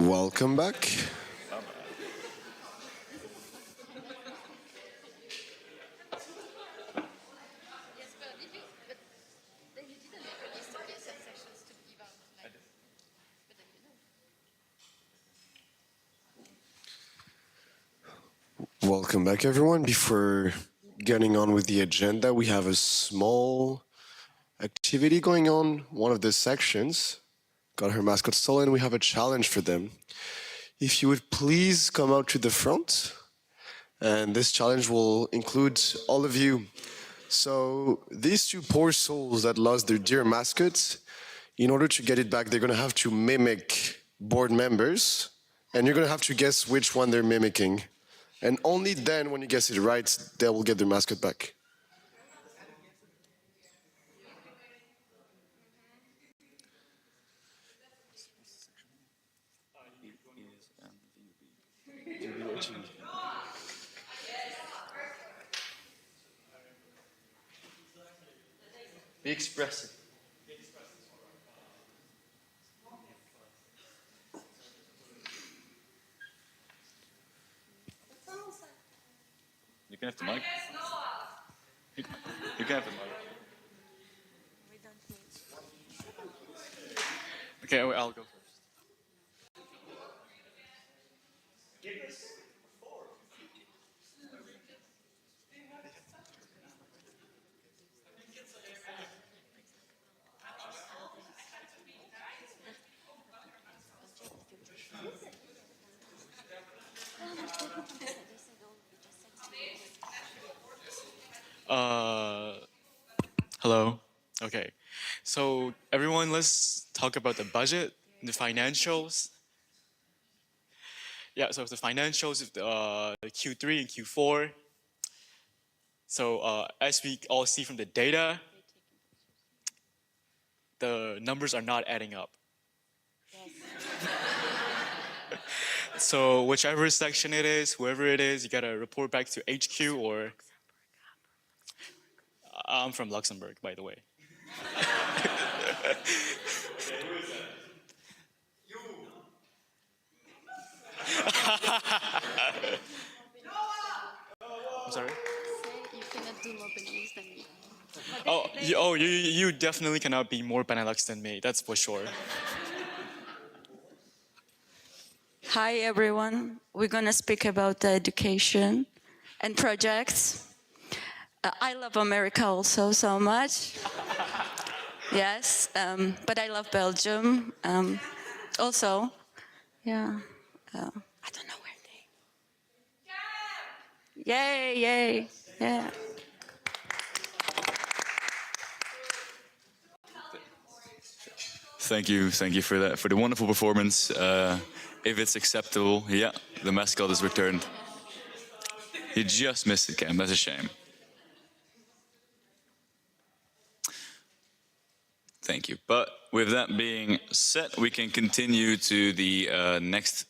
Welcome back. Welcome back, everyone. Before getting on with the agenda, we have a small activity going on. One of the sections got her mascot stolen. We have a challenge for them. If you would please come out to the front, and this challenge will include all of you. So these two poor souls that lost their dear mascot, in order to get it back, they're going to have to mimic board members, and you're going to have to guess which one they're mimicking. And only then, when you guess it right, they will get their mascot back. Be expressive. You can have the mic. You can have the mic. Okay, I'll go first. Hello. Okay. So everyone, let's talk about the budget, the financials. Yeah, so the financials of the Q3 and Q4. So as we all see from the data, the numbers are not adding up. So whichever section it is, whoever it is, you gotta report back to HQ or... I'm from Luxembourg, by the way. I'm sorry? You cannot do more Benelux than me. You definitely cannot be more Benelux than me, that's for sure. Hi everyone, we're going to speak about education and projects. I love America also so much. Yes, but I love Belgium also. Yeah, I don't know where they... Yay, yay, yeah. Thank you for that, for the wonderful performance. If it's acceptable, yeah, the mascot is returned. You just missed it, Cam, that's a shame. Thank you. But with that being said, we can continue to the next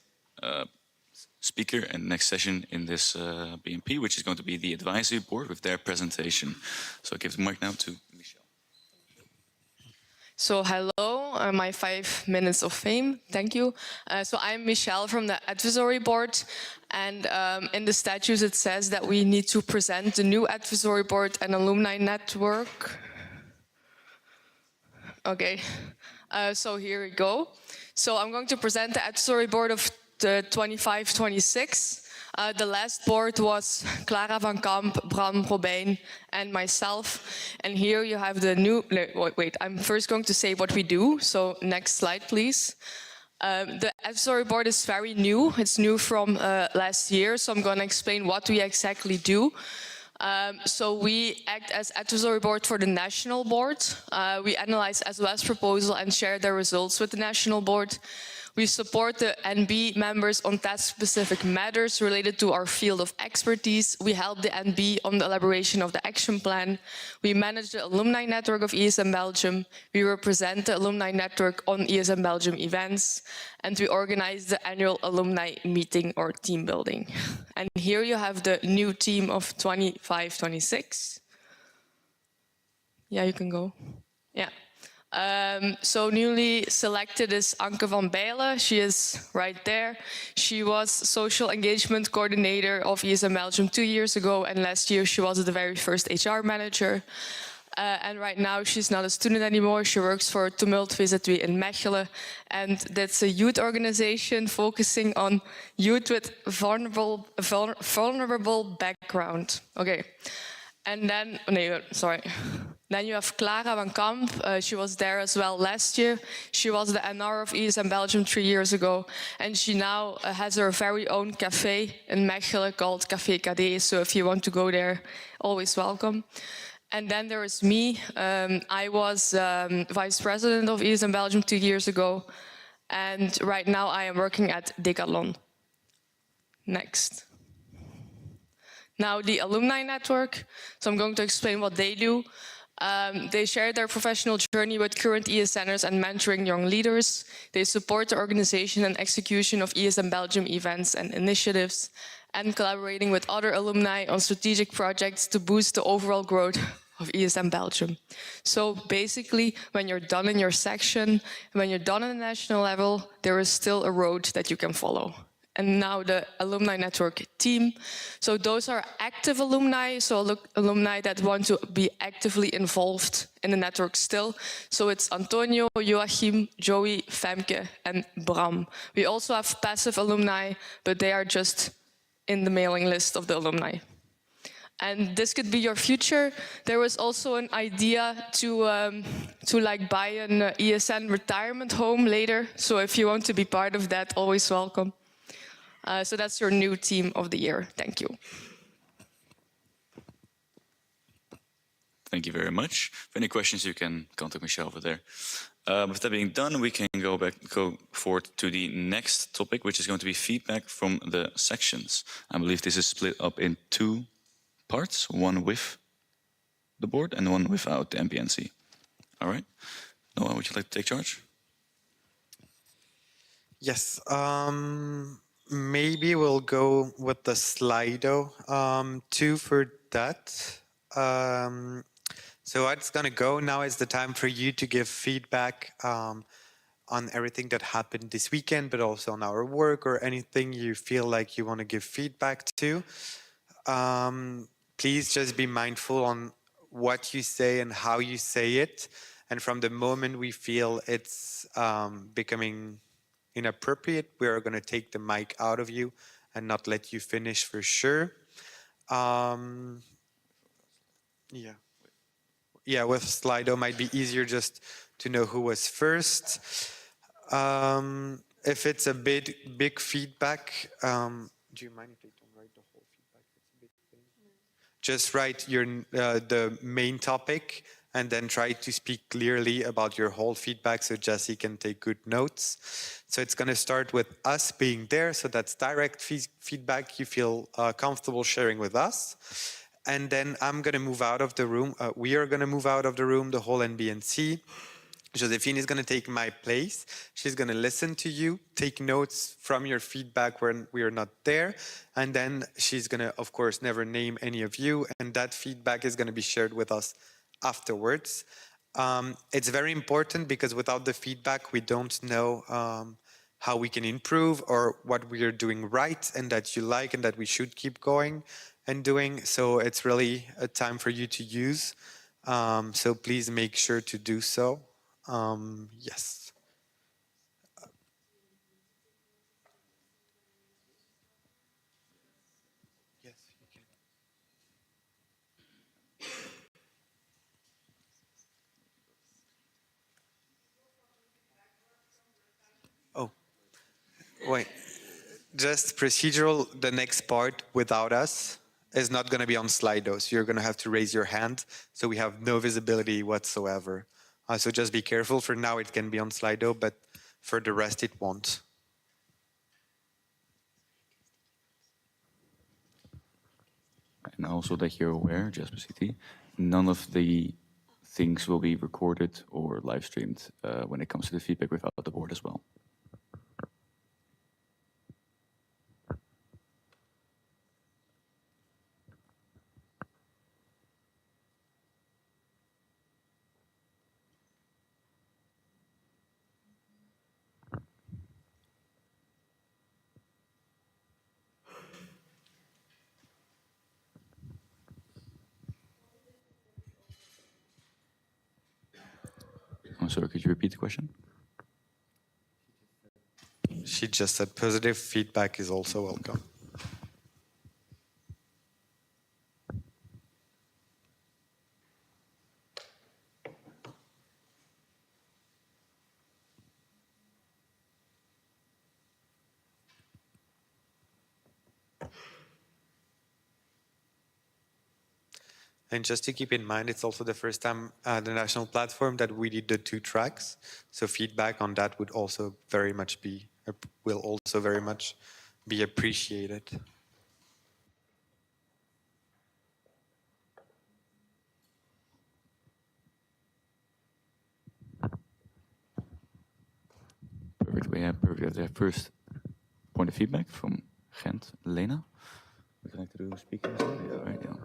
speaker and next session in this BNP, which is going to be the advisory board with their presentation. So I give the mic now to Michelle. So hello, my 5 minutes of fame, thank you. So I'm Michelle from the advisory board, and in the statutes it says that we need to present the new advisory board and alumni network. Okay, so here we go. So I'm going to present the advisory board of the 25-26. The last board was Clara van Kamp, Bram Robijn, and myself. And here you have the new... Wait, I'm first going to say what we do. So next slide, please. The advisory board is very new. It's new from last year. So I'm going to explain what we exactly do. So we act as advisory board for the national board. We analyze SOS proposal and share their results with the national board. We support the NB members on task-specific matters related to our field of expertise. We help the NB on the elaboration of the action plan. We manage the alumni network of ESM Belgium. We represent the alumni network on ESM Belgium events. And we organize the annual alumni meeting or team building. And here you have the new team of 25-26. Yeah, you can go. Yeah. So newly selected is Anke van Bijlen. She is right there. She was social engagement coordinator of ESM Belgium 2 years ago, and last year she was the very first HR manager. And right now she's not a student anymore. She works for Tumult VZW in Mechelen, and that's a youth organization focusing on youth with vulnerable background. Okay, and then sorry. Then you have Clara van Kamp. She was there as well last year. She was the NR of ESM Belgium 3 years ago, and she now has her very own cafe in Mechelen called Café KD. So if you want to go there, always welcome. And then there is me. I was vice president of ESM Belgium 2 years ago, and right now I am working at Decathlon. Next. Now the alumni network. So I'm going to explain what they do. They share their professional journey with current ESNers and mentoring young leaders. They support the organization and execution of ESM Belgium events and initiatives, and collaborating with other alumni on strategic projects to boost the overall growth of ESM Belgium. So basically, when you're done in your section, when you're done on the national level, there is still a road that you can follow. And now the alumni network team. So those are active alumni, so alumni that want to be actively involved in the network still. So it's Antonio, Joachim, Joey, Femke, and Bram. We also have passive alumni, but they are just in the mailing list of the alumni. And this could be your future. There was also an idea to like buy an ESN retirement home later. So if you want to be part of that, always welcome. So that's your new team of the year. Thank you. Thank you very much. For any questions, you can contact Michelle over there. With that being done, we can go forward to the next topic, which is going to be feedback from the sections. I believe this is split up in 2 parts, one with the board and one without the MPNC. All right. Noah, would you like to take charge? Yes. Maybe we'll go with the Slido 2 for that. So what's going to go now is the time for you to give feedback on everything that happened this weekend, but also on our work or anything you feel like you want to give feedback to. Please just be mindful on what you say and how you say it. And from the moment we feel it's becoming inappropriate, we are going to take the mic out of you and not let you finish for sure. Yeah, with Slido might be easier just to know who was first. If it's a big feedback, do you mind if they don't write the whole feedback? It's a big thing. Just write your the main topic and then try to speak clearly about your whole feedback so Jesse can take good notes. So it's going to start with us being there. So that's direct feedback you feel comfortable sharing with us. And then I'm going to move out of the room. We are going to move out of the room, the whole NBNC. Josephine is going to take my place. She's going to listen to you, take notes from your feedback when we are not there. And then she's going to, of course, never name any of you. And that feedback is going to be shared with us afterwards. It's very important because without the feedback, we don't know how we can improve or what we are doing right and that you like and that we should keep going and doing. So it's really a time for you to use. So please make sure to do so. Yes. Yes, you can. Oh, wait. Just procedural, the next part without us is not going to be on Slido. So you're going to have to raise your hand. So we have no visibility whatsoever. So just be careful. For now, it can be on Slido, but for the rest, it won't. And also that you're aware, Jasper City, none of the things will be recorded or live streamed when it comes to the feedback without the board as well. I'm sorry, could you repeat the question? She just said positive feedback is also welcome. And just to keep in mind, it's also the first time the national platform that we did the 2 tracks. So feedback on that would also very much be, will also very much be appreciated. Perfect. We have the first point of feedback from Gent, Lena. Would you like to do speakers? Yeah, right, yeah.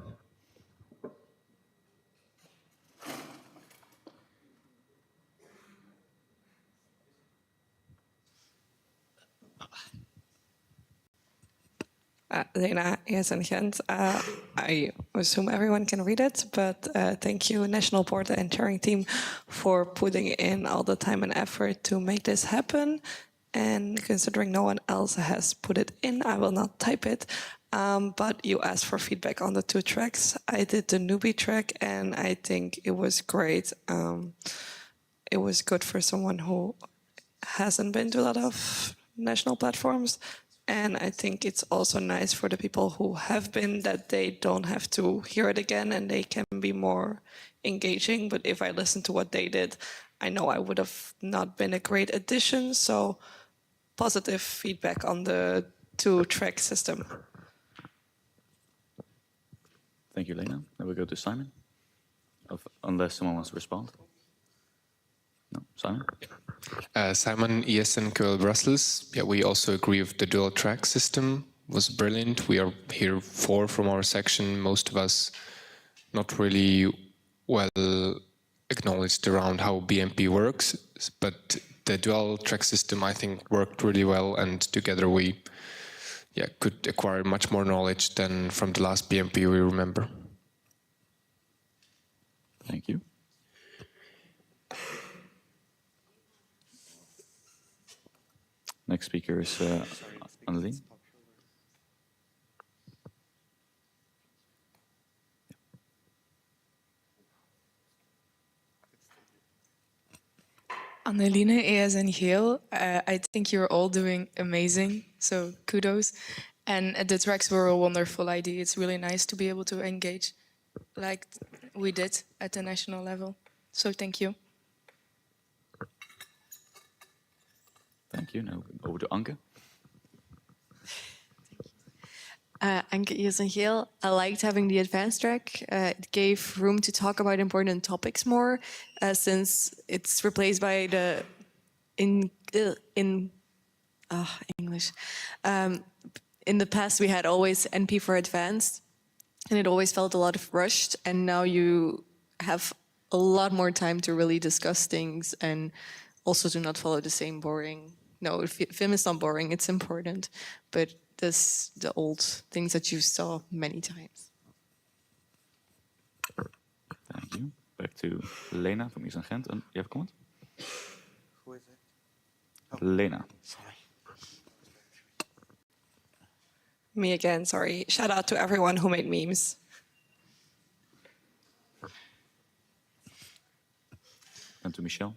Lena, yes, and Gent. I assume everyone can read it, but thank you, National Board and Chairing Team, for putting in all the time and effort to make this happen. And considering no one else has put it in, I will not type it. But you asked for feedback on the 2 tracks. I did the newbie track, and I think it was great. It was good for someone who hasn't been to a lot of national platforms. And I think it's also nice for the people who have been that they don't have to hear it again and they can be more engaging. But if I listen to what they did, I know I would have not been a great addition. So positive feedback on the 2-track system. Thank you, Lena. Then we go to Simon, unless someone wants to respond. No, Simon? Simon ESN QL Brussels. Yeah, we also agree with the dual track system. Was brilliant. We are here 4 from our section. Most of us not really well acknowledged around how BNP works, but the dual track system I think worked really well, and together we could acquire much more knowledge than from the last BNP we remember. Thank you. Next speaker is Annelien. Anneline, ES and Geel, I think you're all doing amazing, so kudos. And the tracks were a wonderful idea. It's really nice to be able to engage like we did at the national level. So thank you. Thank you. Now over to Anke. Anke Iersengeel. I liked having the advanced track. It gave room to talk about important topics more, since it's replaced by the English. In the past, we had always NP for advanced, and it always felt a lot of rushed. And now you have a lot more time to really discuss things and also to not follow the same boring. No, film is not boring. It's important, but this the old things that you saw many times. Thank you. Back to Lena from East Gent. And you have a comment? Who is it? Oh. Lena. Sorry. Me again, sorry. Shout out to everyone who made memes. And to Michelle.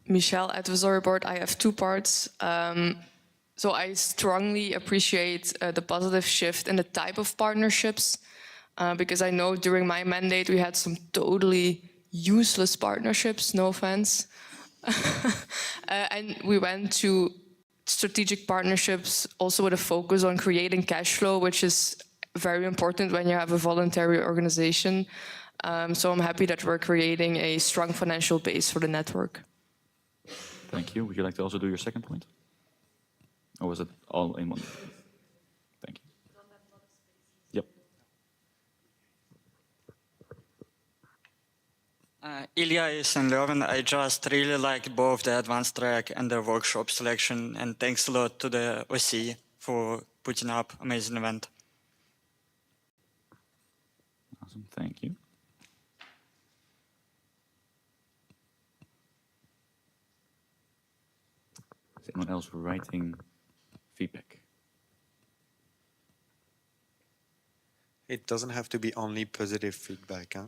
Michelle, advisory board, I have 2 parts. So I strongly appreciate the positive shift in the type of partnerships, because I know during my mandate we had some totally useless partnerships, no offense. And we went to strategic partnerships also with a focus on creating cash flow, which is very important when you have a voluntary organization. So I'm happy that we're creating a strong financial base for the network. Thank you. Would you like to also do your second point? Or was it all in one? Thank you. Yep. Ilya is in Leuven. I just really liked both the advanced track and the workshop selection, and thanks a lot to the OC for putting up amazing event. Awesome, thank you. Is anyone else writing feedback? It doesn't have to be only positive feedback, huh?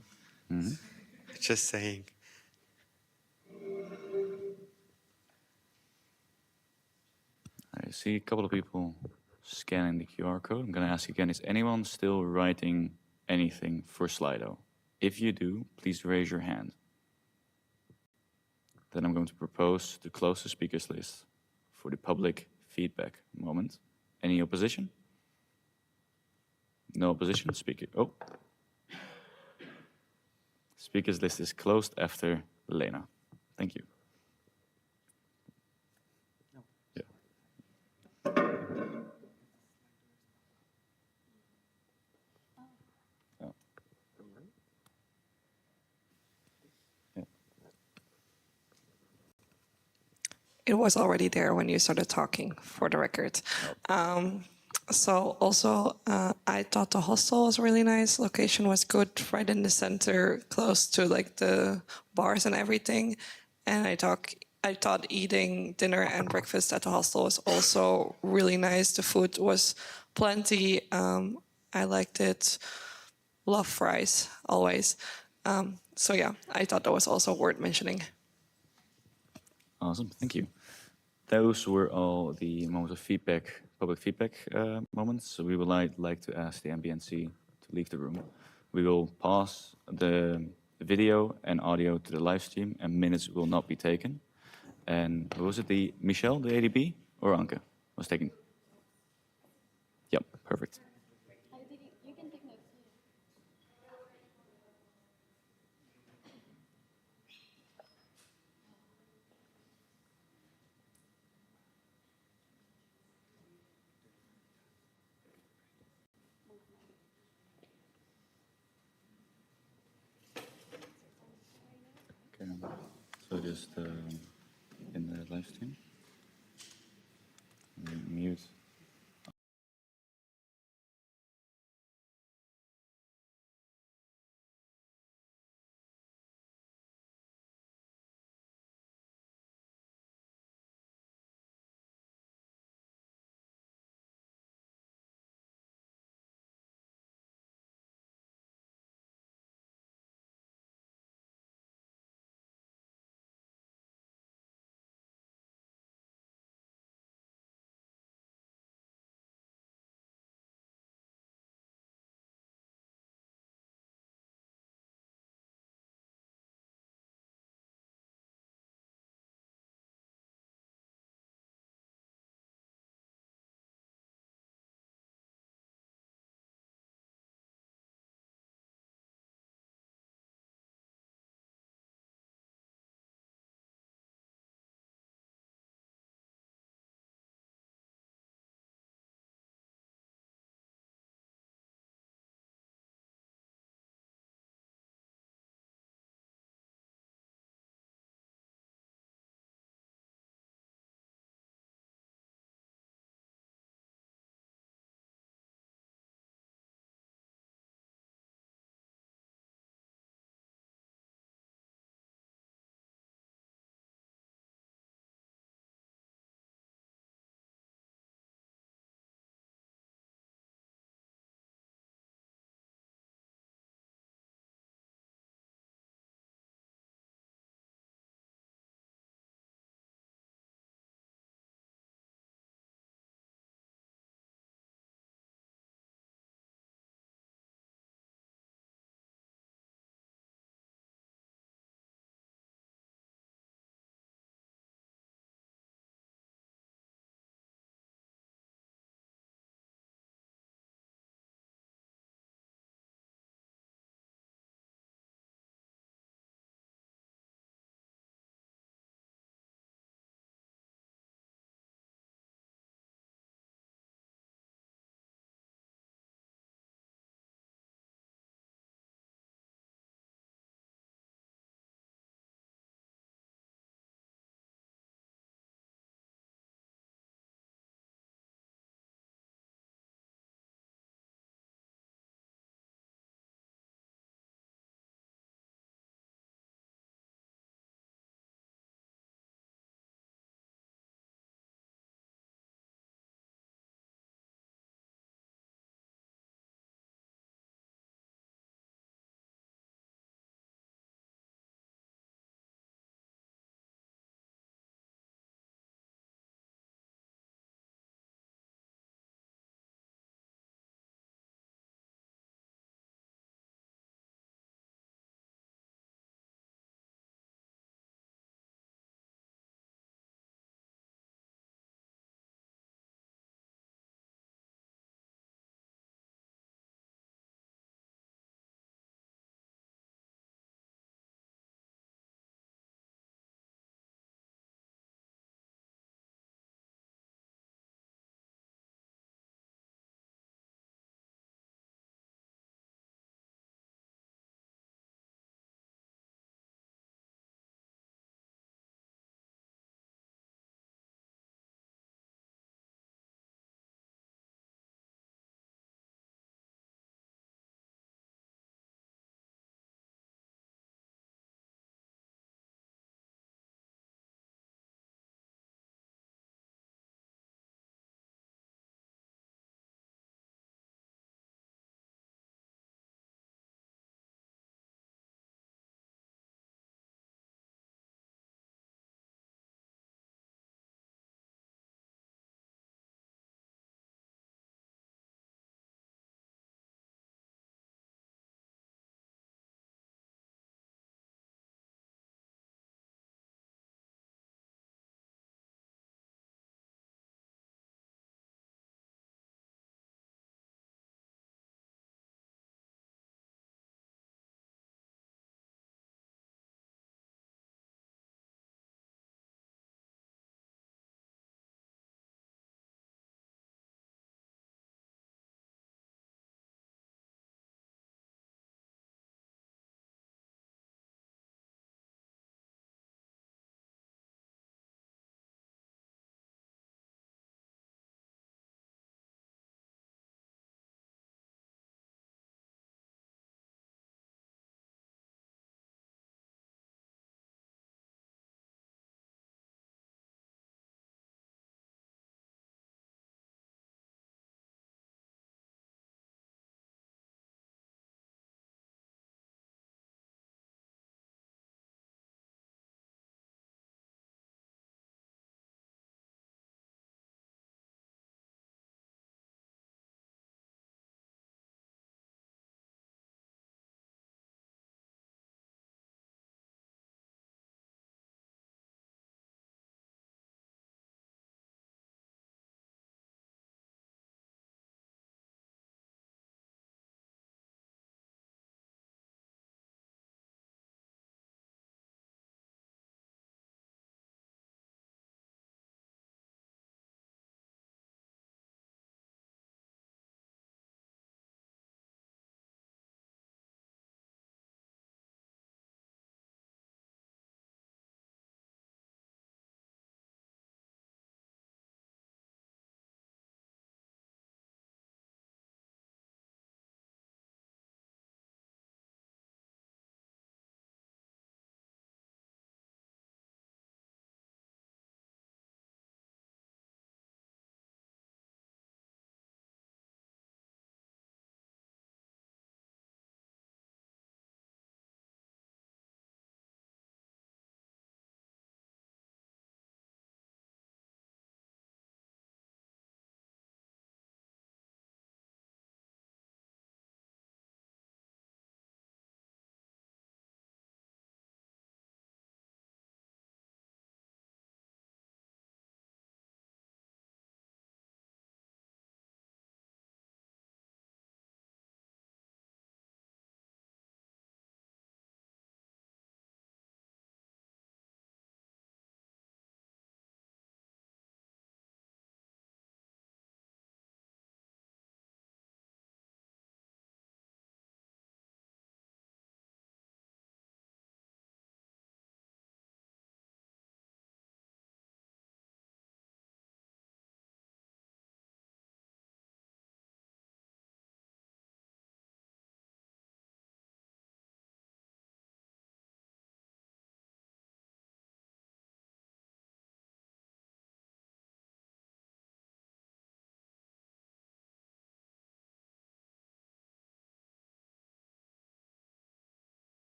Just saying. I see a couple of people scanning the QR code. I'm going to ask again, is anyone still writing anything for Slido? If you do, please raise your hand. Then I'm going to propose to close the speakers list for the public feedback moment. Any opposition? No opposition? Speaker. Oh. Speakers list is closed after Lena. Thank you. Yeah. Oh. Yeah. It was already there when you started talking, for the record. So also, I thought the hostel was really nice. Location was good, right in the center, close to like the bars and everything. And I thought eating dinner and breakfast at the hostel was also really nice. The food was plenty. I liked it. Love fries always. So yeah, I thought that was also worth mentioning. Awesome, thank you. Those were all the moments of feedback, public feedback moments. So we would like to ask the MBNC to leave the room. We will pause the video and audio to the live stream, and minutes will not be taken. And was it Michelle, the ADB, or Anke was taking? Yep, perfect. You can take notes. Okay, so just in the live stream, mute.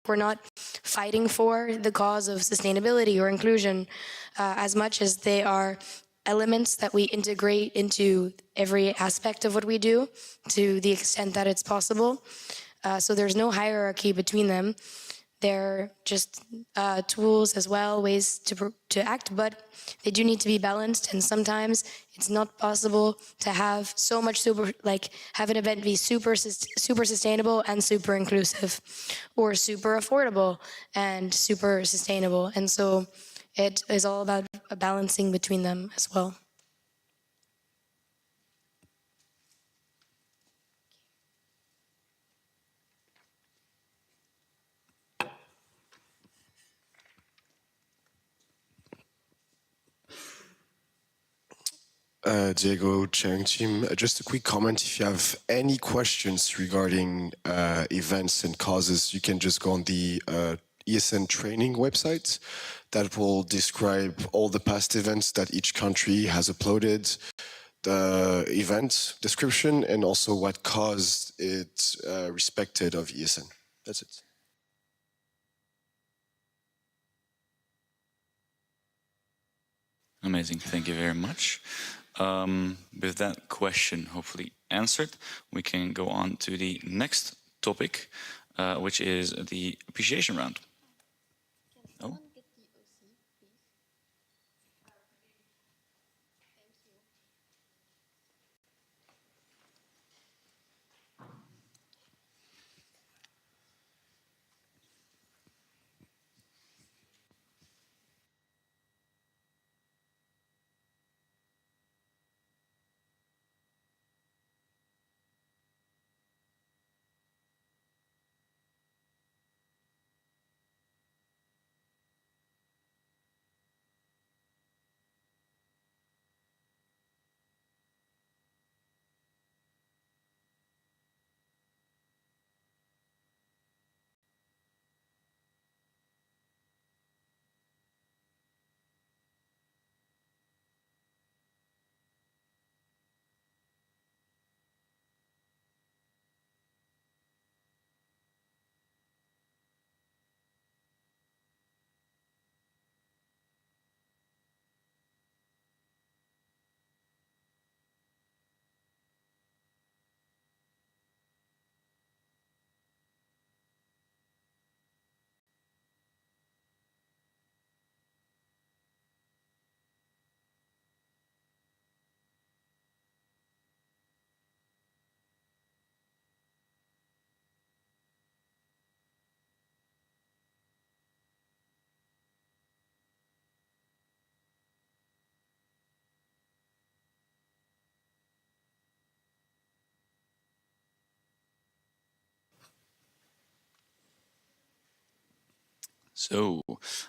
we're not fighting for the cause of sustainability or inclusion as much as they are elements that we integrate into every aspect of what we do to the extent that it's possible. So there's no hierarchy between them. They're just tools as well, ways to act, but they do need to be balanced. And sometimes it's not possible to have so much have an event be super sustainable and super inclusive, or super affordable and super sustainable. And so it is all about a balancing between them as well. Diego, chairing team, just a quick comment. If you have any questions regarding events and causes, you can just go on the ESN training website that will describe all the past events that each country has uploaded, the event description, and also what caused it respected of ESN. That's it. Amazing, thank you very much. With that question hopefully answered, we can go on to the next topic, which is the appreciation round. Oh. So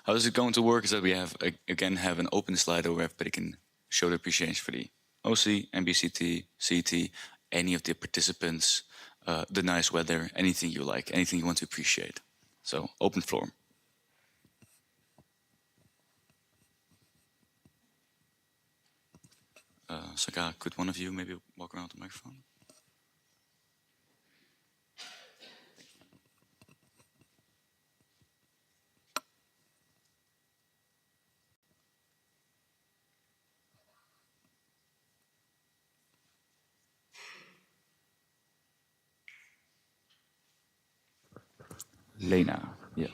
how is it going to work is that we have, again, have an open slide where everybody can show their appreciation for the OC, MBCT, CT, any of the participants, the nice weather, anything you like, anything you want to appreciate. So open floor. Saka, could one of you maybe walk around the microphone? Lena, yeah.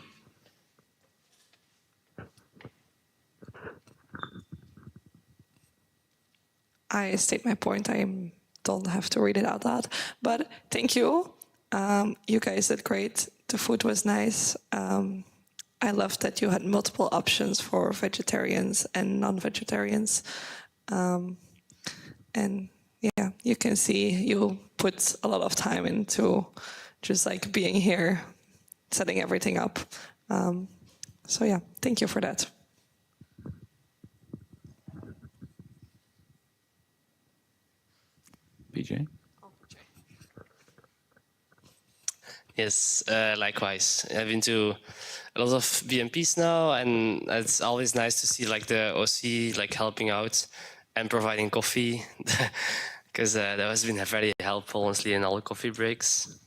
I state my point. I don't have to read it out loud. But thank you. You guys did great. The food was nice. I loved that you had multiple options for vegetarians and non-vegetarians. And yeah, you can see you put a lot of time into just like being here, setting everything up. So yeah, thank you for that. PJ? Yes, likewise. I've been to a lot of BNPs now, and it's always nice to see like the OC like helping out and providing coffee, because that has been very helpful, honestly, in all the coffee breaks.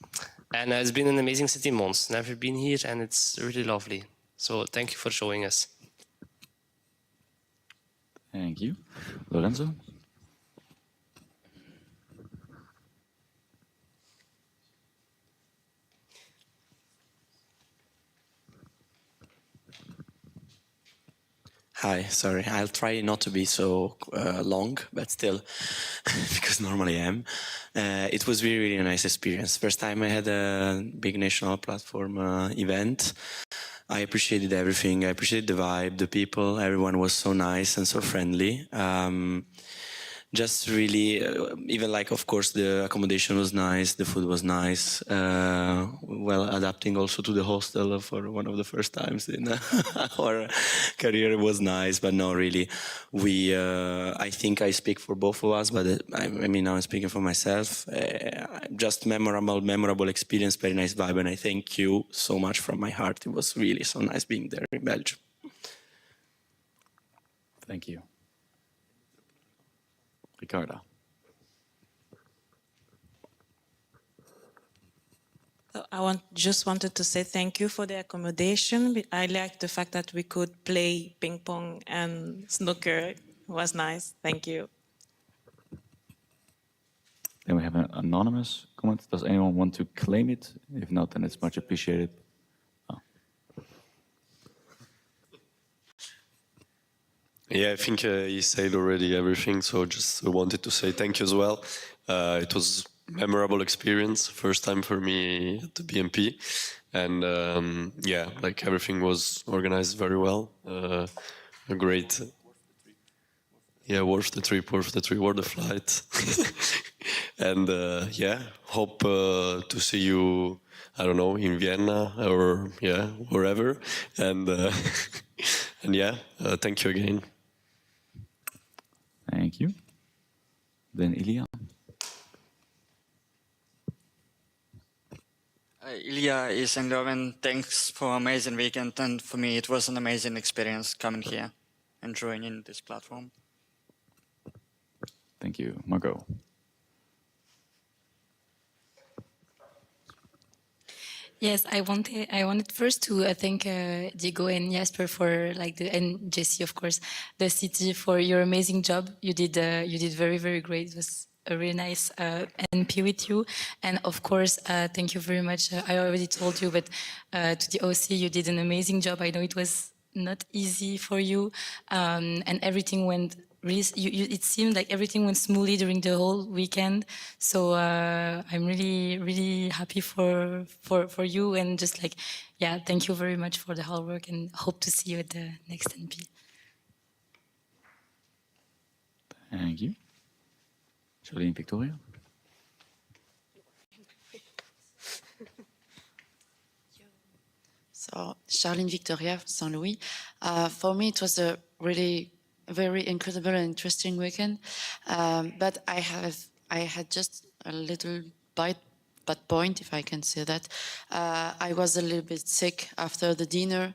And it's been an amazing city, Mons. Never been here, and it's really lovely. So thank you for showing us. Thank you. Lorenzo? Hi, sorry. I'll try not to be so long, but still, because normally I am. It was really, really a nice experience. First time I had a big national platform event. I appreciated everything. I appreciated the vibe, the people. Everyone was so nice and so friendly. Just really, even like, of course, the accommodation was nice, the food was nice. Well, adapting also to the hostel for one of the first times in our career was nice, but no, really. I think I speak for both of us, but I mean, now I'm speaking for myself. Just memorable experience, very nice vibe, and I thank you so much from my heart. It was really so nice being there in Belgium. Thank you. Ricarda. So just wanted to say thank you for the accommodation. I liked the fact that we could play ping pong and snooker. It was nice. Thank you. Then we have an anonymous comment. Does anyone want to claim it? If not, then it's much appreciated. Yeah, I think he said already everything, so just wanted to say thank you as well. It was a memorable experience, first time for me at the BNP, and yeah, like everything was organized very well. A great, yeah, worth the trip, worth the flight, and yeah, hope to see you. I don't know, in Vienna or yeah, wherever, and and yeah, thank you again. Thank you. Then Ilya. Ilya is in Leuven. Thanks for amazing weekend, and for me it was an amazing experience coming here and joining this platform. Thank you. Margot. Yes, I wanted first to thank Diego and Jasper for and Jesse, of course, the city for your amazing job. You did very, very great. It was a really nice NP with you, and of course, thank you very much. I already told you, but to the OC, you did an amazing job. I know it was not easy for you, and everything went. Really, it seemed like everything went smoothly during the whole weekend. So I'm really, really happy for you, and just like, yeah, thank you very much for the hard work, and hope to see you at the next NP. Thank you. Charlene, Victoria. So, Charlene Victoria, Saint Louis. For me, it was a really very incredible and interesting weekend. But I had just a little bad point, if I can say that. I was a little bit sick after the dinner.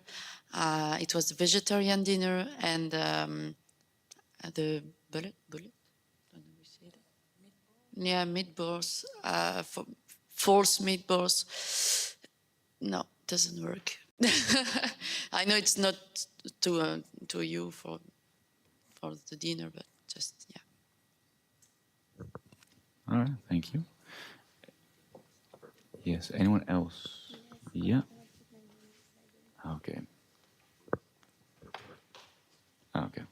It was a vegetarian dinner, and the bullet. Yeah, meatballs, false meatballs. No, doesn't work. I know it's not to you for the dinner, but just yeah. All right, thank you. Yes, anyone else? Yeah. Okay. Okay.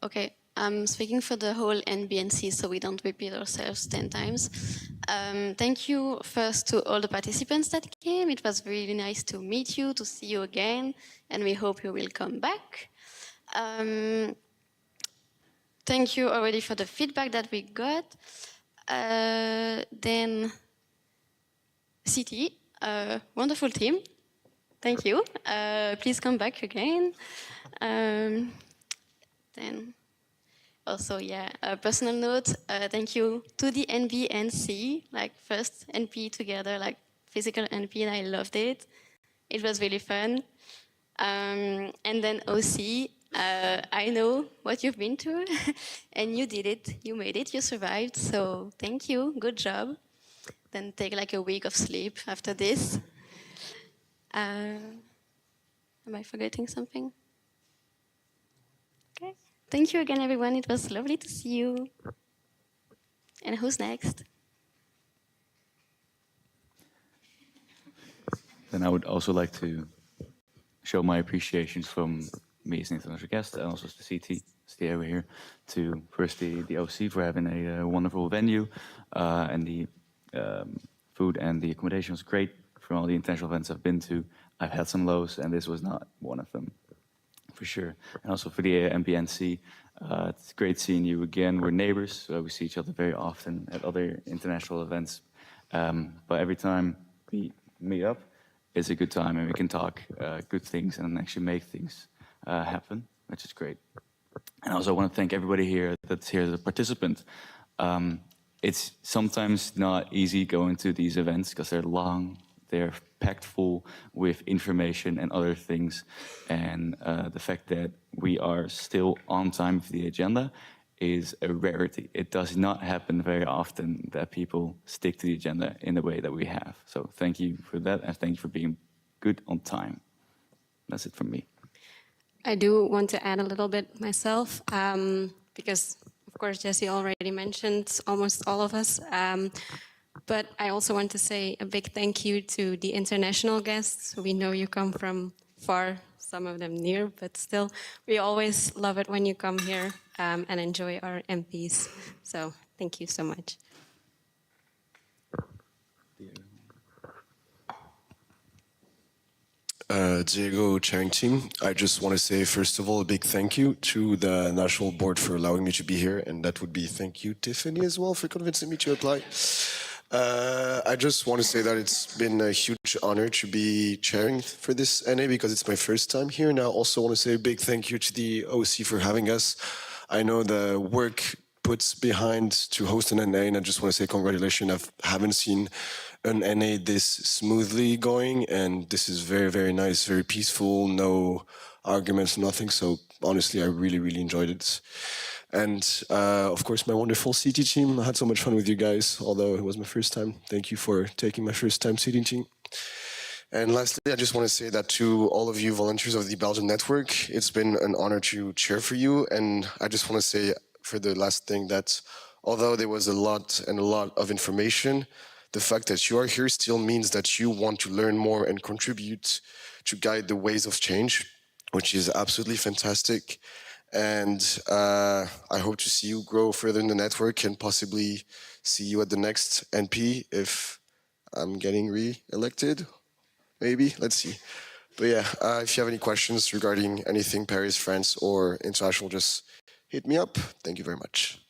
Okay, I'm speaking for the whole NBNC, so we don't repeat ourselves 10 times. Thank you first to all the participants that came. It was really nice to meet you, to see you again, and we hope you will come back. Thank you already for the feedback that we got. Then CT, wonderful team. Thank you. Please come back again. Then also, yeah, a personal note, thank you to the NBNC, like first NP together, like physical NP, and I loved it. It was really fun. And then OC, I know what you've been through, and you did it. You made it. You survived. So thank you. Good job. Then take like a week of sleep after this. Am I forgetting something? Okay. Thank you again, everyone. It was lovely to see you. And who's next? Then I would also like to show my appreciations from me as an international guest and also the CT, stay over here, to first the OC for having a wonderful venue, and the food and the accommodation was great. From all the international events I've been to, I've had some lows, and this was not one of them, for sure. And also for the MBNC, it's great seeing you again. We're neighbors, so we see each other very often at other international events. But every time we meet up, it's a good time, and we can talk good things and actually make things happen, which is great. And I also want to thank everybody here that's here as a participant. It's sometimes not easy going to these events because they're long, they're packed full with information and other things. And the fact that we are still on time for the agenda is a rarity. It does not happen very often that people stick to the agenda in the way that we have. So thank you for that, and thank you for being good on time. That's it from me. I do want to add a little bit myself, because of course Jesse already mentioned almost all of us. But I also want to say a big thank you to the international guests. We know you come from far, some of them near, but still, we always love it when you come here and enjoy our MPs. So thank you so much. Diego, chairing team. I just want to say, first of all, a big thank you to the National Board for allowing me to be here, and that would be thank you, Tiffany, as well, for convincing me to apply. I just want to say that it's been a huge honor to be chairing for this NA because it's my first time here, and I also want to say a big thank you to the OC for having us. I know the work puts behind to host an NA, and I just want to say congratulations. I haven't seen an NA this smoothly going, and this is very, very nice, very peaceful, no arguments, nothing. So honestly, I really, really enjoyed it. And of course, my wonderful CT team. I had so much fun with you guys, although it was my first time. Thank you for taking my first time CT team. And lastly, I just want to say that to all of you volunteers of the Belgian network, it's been an honor to chair for you. And I just want to say for the last thing that although there was a lot of information, the fact that you are here still means that you want to learn more and contribute to guide the ways of change, which is absolutely fantastic. And I hope to see you grow further in the network and possibly see you at the next NP if I'm getting re-elected, maybe, let's see. But yeah, if you have any questions regarding anything Paris, France, or international, just hit me up. Thank you very much.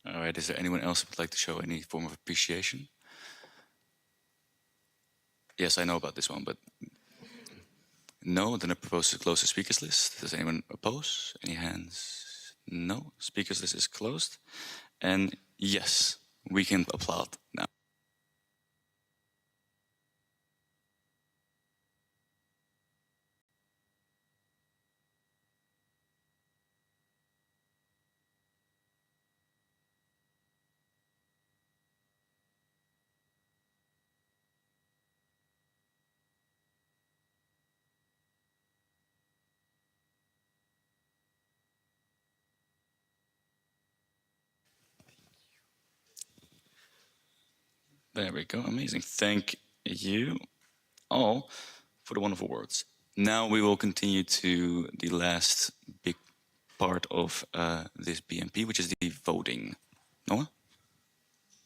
All right, is there anyone else who would like to show any form of appreciation? Yes, I know about this one, but no, then I propose to close the speakers list. Does anyone oppose? Any hands? No, speakers list is closed. And yes, we can applaud now. There we go, amazing. Thank you all for the wonderful words. Now we will continue to the last big part of this BNP, which is the voting. Noah?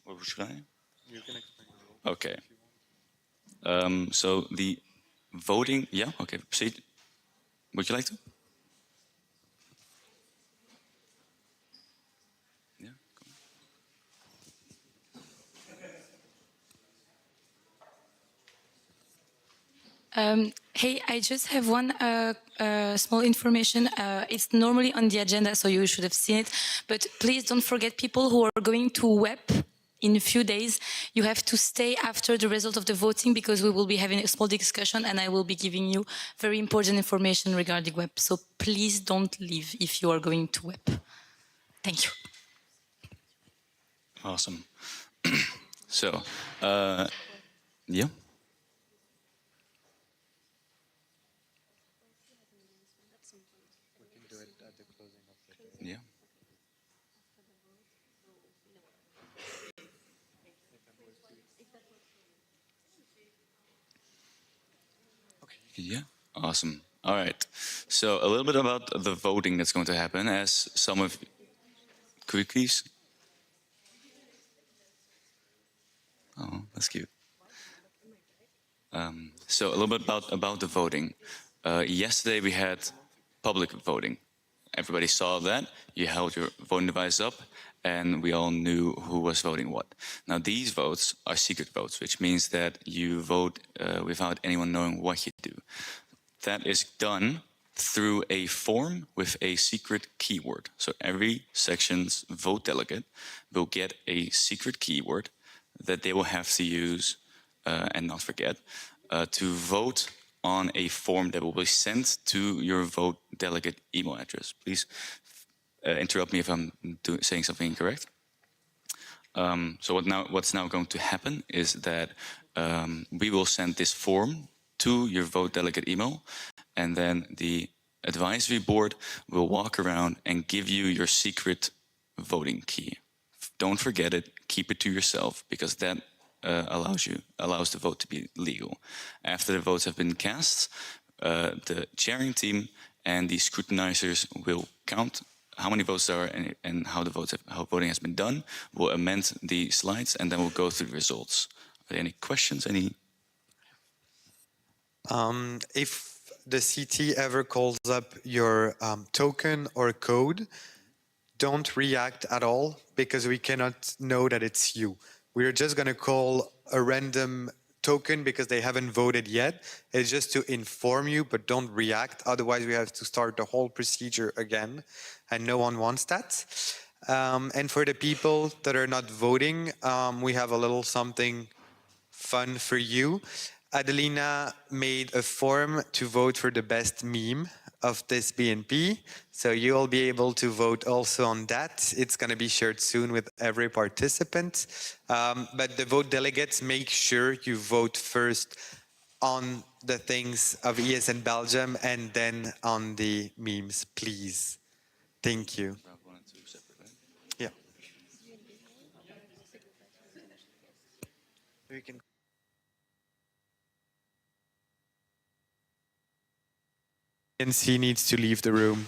Or should I? You can explain the vote. Okay. So the voting, yeah, okay, proceed. Would you like to? Hey, I just have one small information. It's normally on the agenda, so you should have seen it. But please don't forget people who are going to web in a few days. You have to stay after the result of the voting because we will be having a small discussion and I will be giving you very important information regarding web. So please don't leave if you are going to web. Thank you. Awesome. So, yeah. Yeah. Yeah. Awesome. All right. So a little bit about the voting that's going to happen. As some of, could we please? Oh, that's cute. So a little bit about the voting. Yesterday we had public voting. Everybody saw that. You held your voting device up, and we all knew who was voting what. Now these votes are secret votes, which means that you vote without anyone knowing what you do. That is done through a form with a secret keyword. So every section's vote delegate will get a secret keyword that they will have to use and not forget to vote on a form that will be sent to your vote delegate email address. Please interrupt me if I'm saying something incorrect. So what's now going to happen is that we will send this form to your vote delegate email, and then the advisory board will walk around and give you your secret voting key. Don't forget it, keep it to yourself, because that allows the vote to be legal. After the votes have been cast, the chairing team and the scrutinizers will count how many votes there are and how voting has been done. We'll amend the slides and then we'll go through the results. Are there any questions? If the CT ever calls up your token or code, don't react at all because we cannot know that it's you. We're just going to call a random token because they haven't voted yet. It's just to inform you, but don't react. Otherwise, we have to start the whole procedure again, and no one wants that. And for the people that are not voting, we have a little something fun for you. Adelina made a form to vote for the best meme of this BNP. So you'll be able to vote also on that. It's going to be shared soon with every participant. But the vote delegates, make sure you vote first on the things of ESN Belgium and then on the memes, please. Thank you. Yeah. We can. NC needs to leave the room.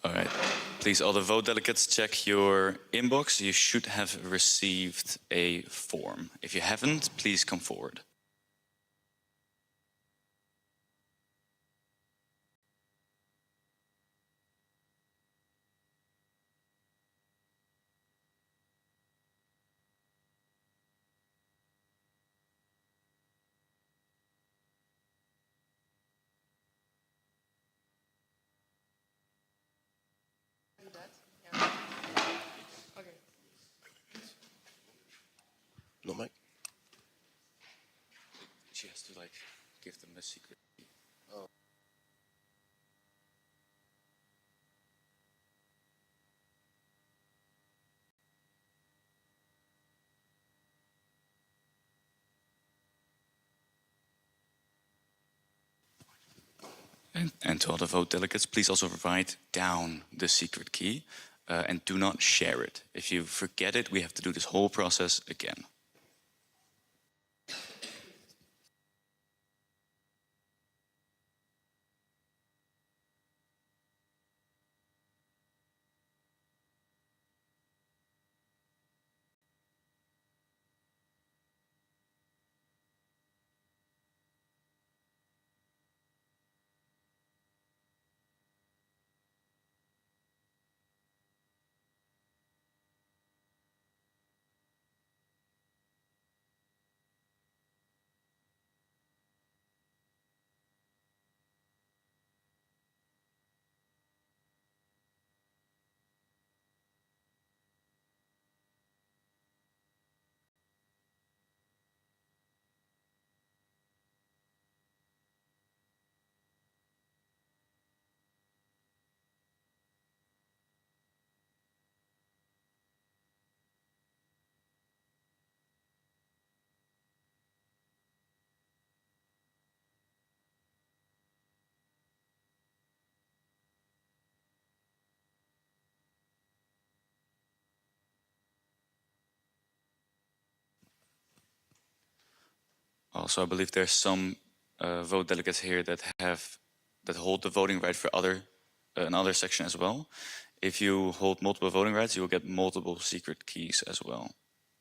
All right. Please, all the vote delegates, check your inbox. You should have received a form. If you haven't, please come forward. No mic. She has to give them a secret. Oh. And to all the vote delegates, please also write down the secret key and do not share it. If you forget it, we have to do this whole process again. Also, I believe there's some vote delegates here that hold the voting right for another section as well. If you hold multiple voting rights, you will get multiple secret keys as well.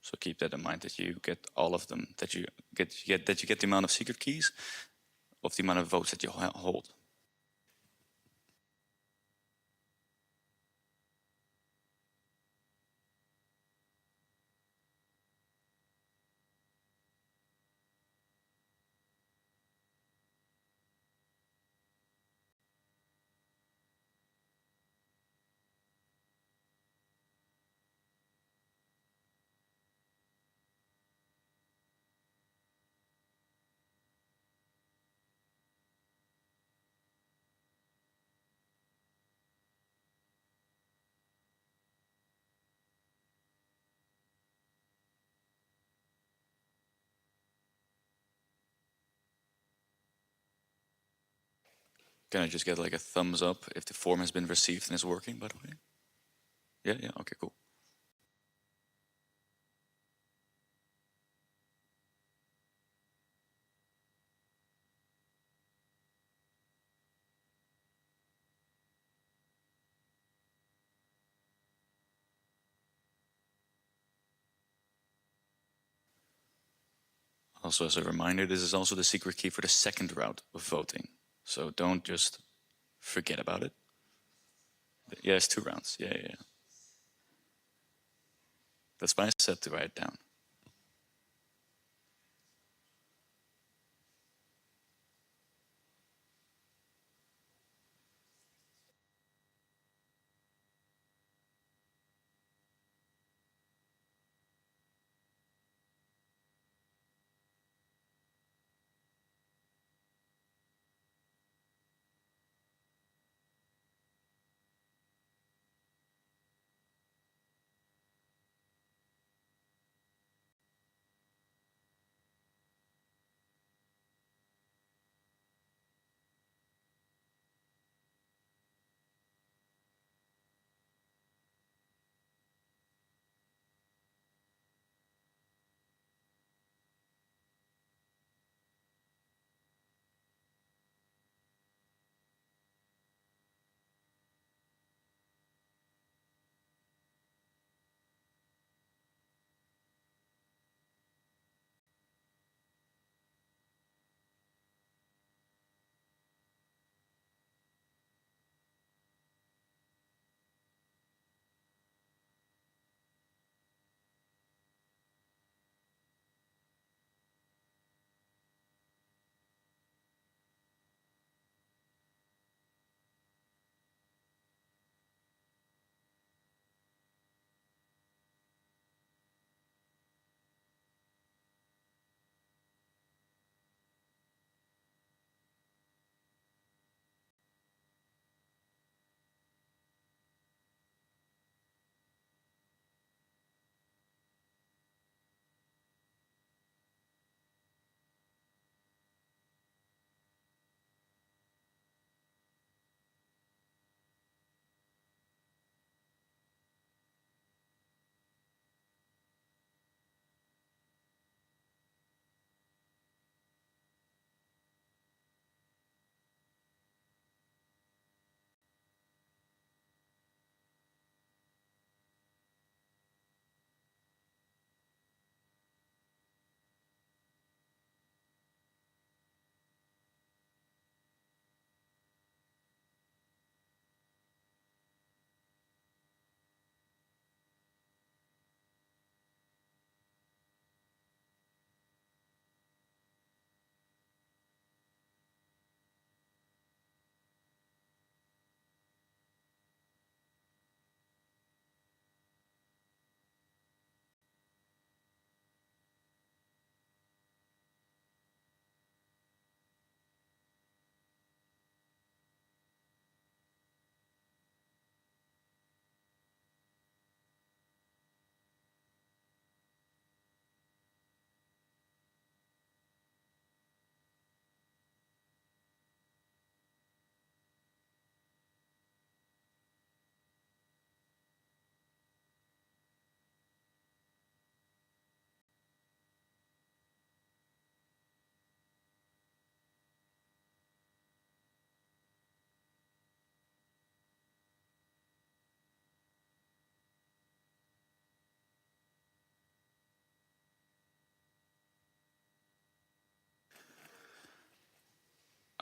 So keep that in mind, that you get all of them, that you get the amount of secret keys of the amount of votes that you hold. Can I just get like a thumbs up if the form has been received and is working, by the way? Yeah, okay, cool. Also, as a reminder, this is also the secret key for the second round of voting. So don't just forget about it. Yeah, it's 2 rounds. Yeah. That's why I said to write it down.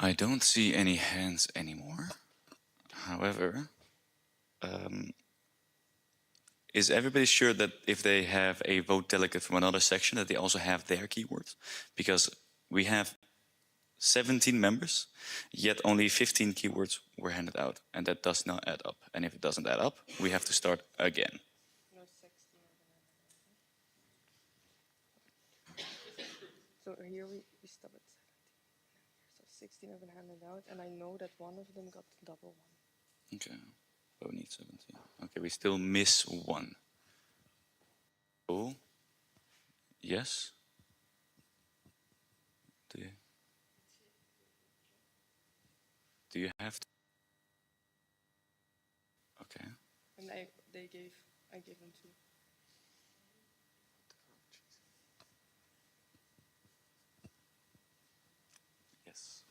I don't see any hands anymore. However, is everybody sure that if they have a vote delegate from another section, that they also have their keywords? Because we have 17 members, yet only 15 keywords were handed out, and that does not add up. And if it doesn't add up, we have to start again. So here we stop at 17. So 16 have been handed out, and I know that one of them got the double one. Okay, but we need 17. Okay, we still miss one. Oh, yes. Do you have to? Okay. And I gave them two. Yes.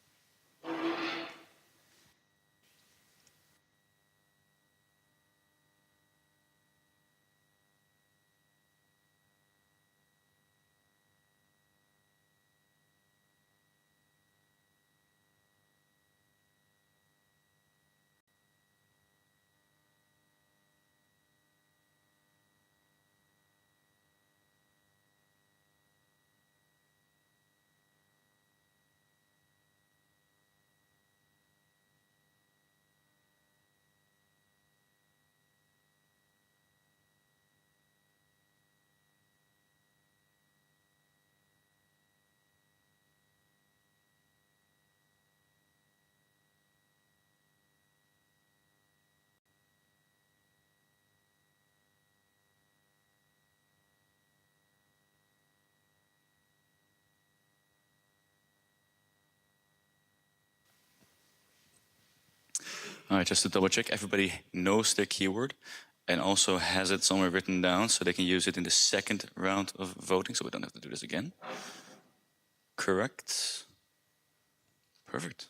All right, just to double check, everybody knows their keyword and also has it somewhere written down so they can use it in the second round of voting, so we don't have to do this again. Correct? Perfect.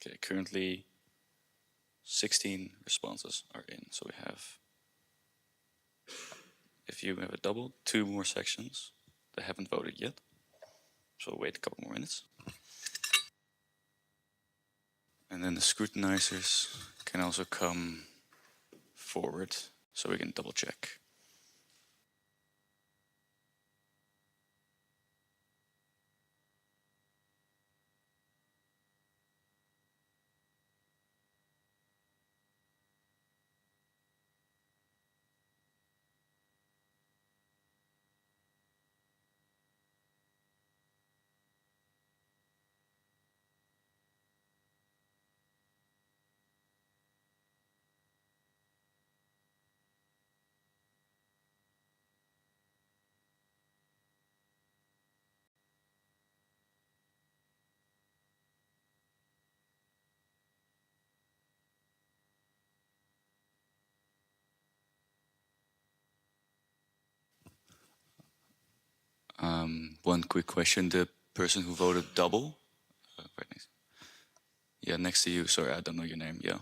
Okay, currently 16 responses are in, so we have, if you have a double, 2 more sections that haven't voted yet. So we'll wait a couple more minutes. And then the scrutinizers can also come forward so we can double check. One quick question, the person who voted double, right next. Yeah, next to you, sorry, I don't know your name, yeah.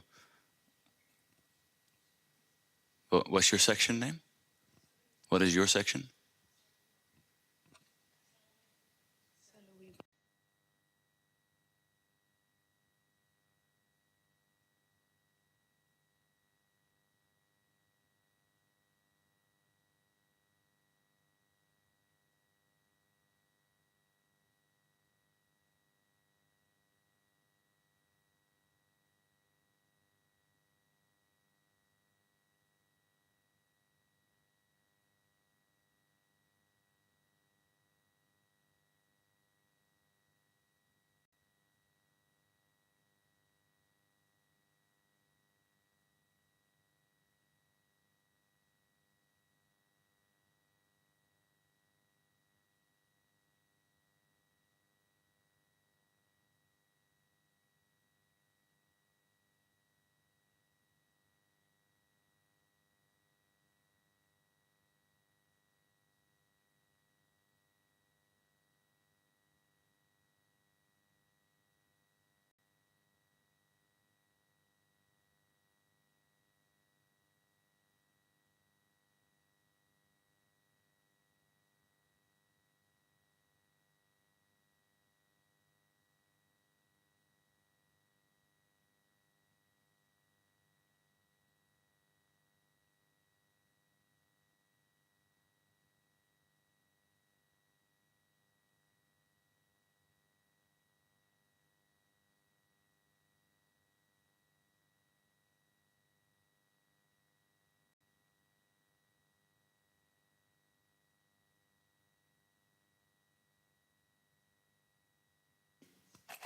What's your section name? What is your section?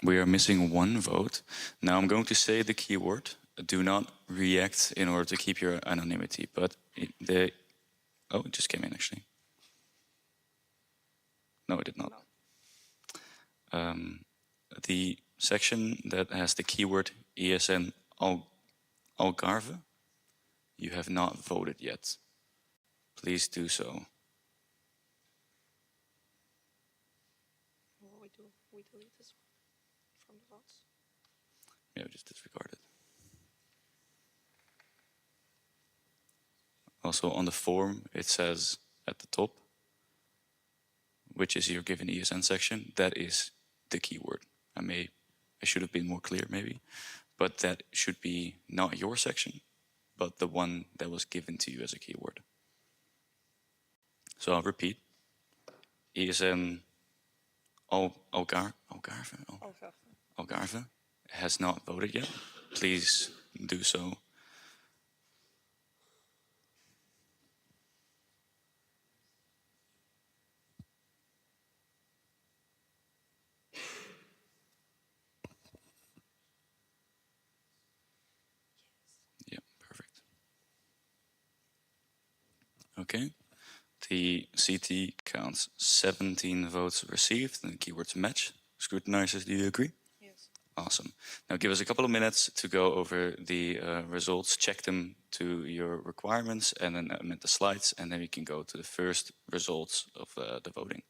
We are missing one vote. Now I'm going to say the keyword. Do not react in order to keep your anonymity. But oh, it just came in actually. No, it did not. The section that has the keyword ESN Algarve, you have not voted yet. Please do so. We delete this from the votes. Yeah, just disregard it. Also on the form, it says at the top, which is your given ESN section. That is the keyword. I should have been more clear maybe, but that should be not your section, but the one that was given to you as a keyword. So I'll repeat. ESN Algarve has not voted yet. Please do so. Yeah, perfect. Okay. The CT counts 17 votes received and the keywords match. Scrutinizers, do you agree? Yes. Awesome. Now give us a couple of minutes to go over the results, check them to your requirements, and then amend the slides, and then we can go to the first results of the voting.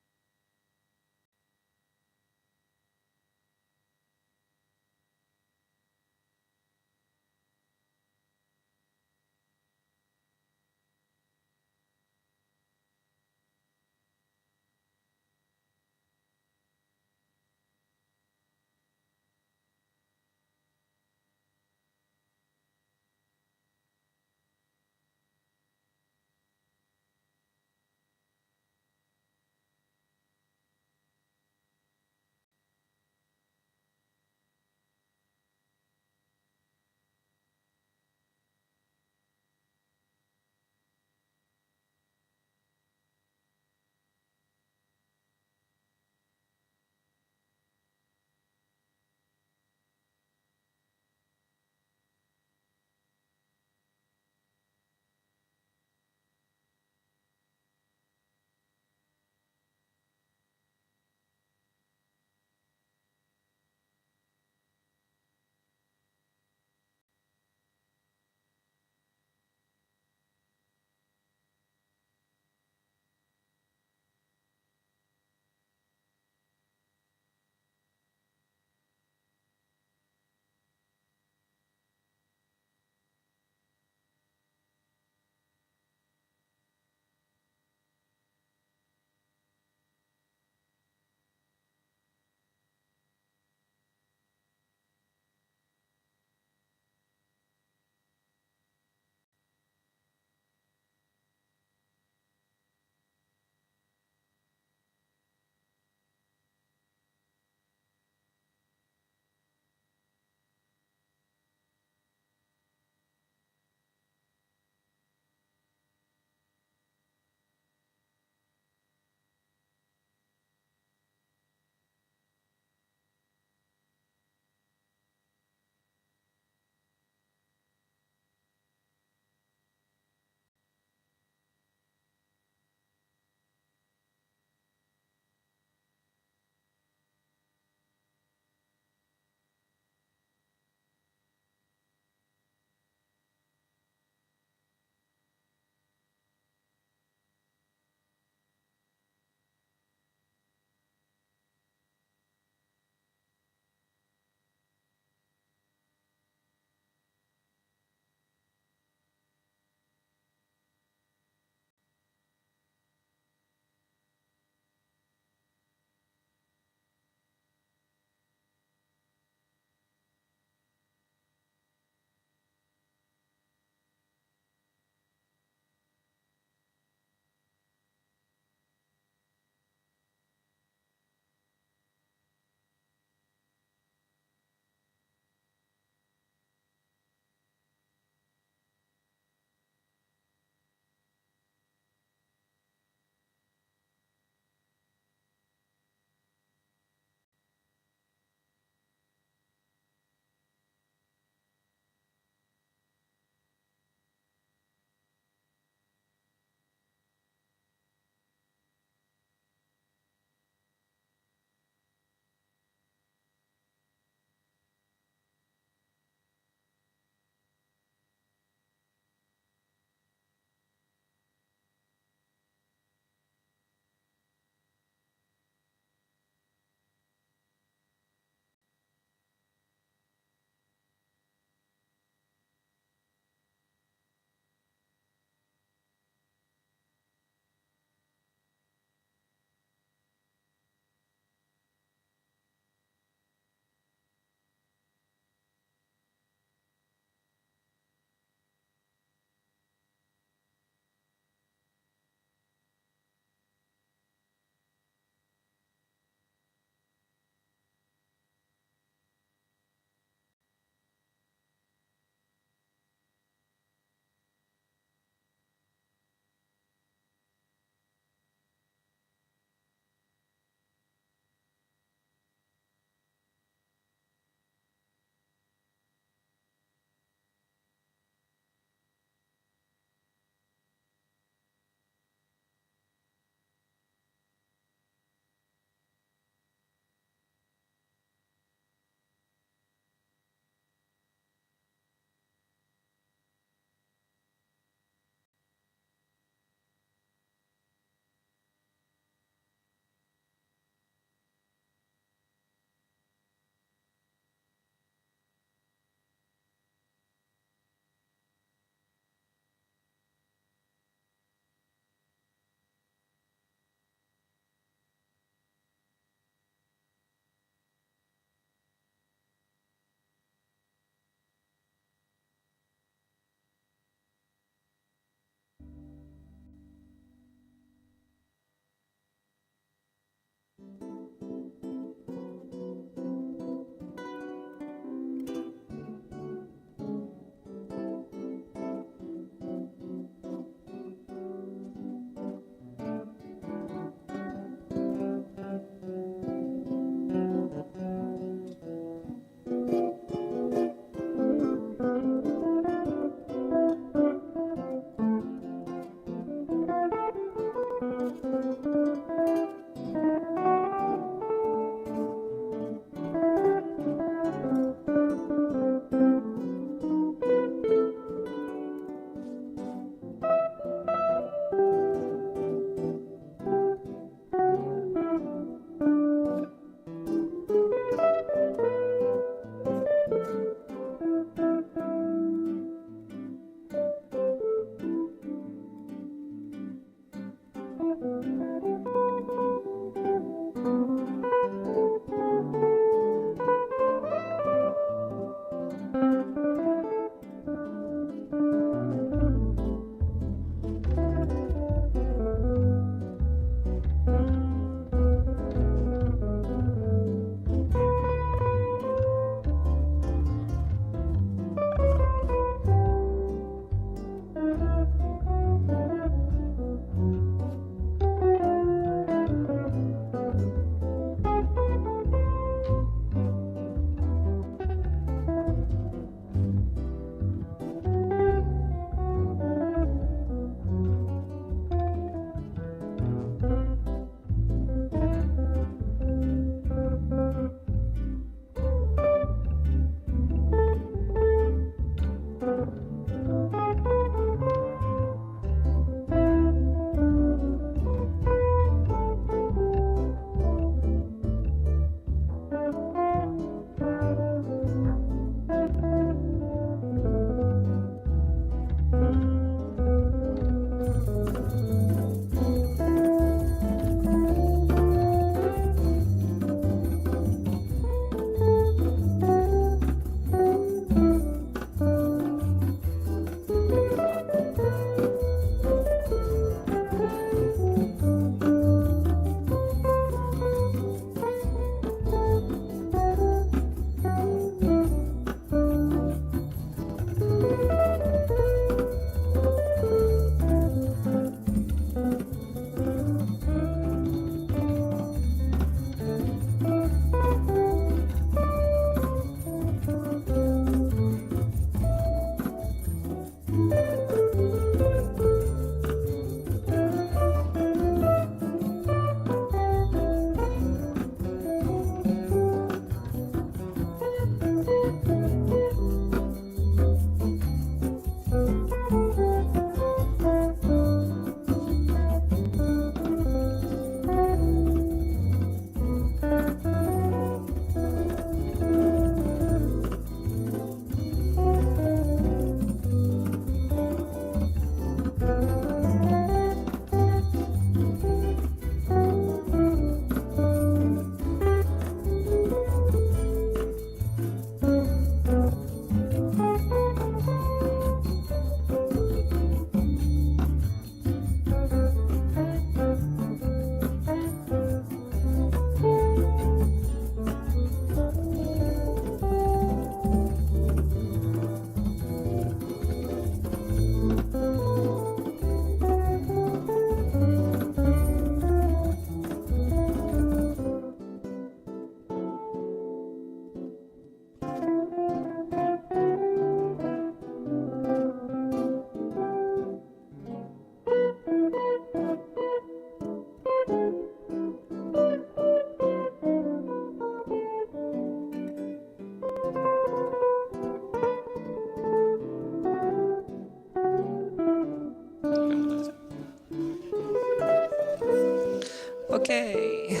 Okay,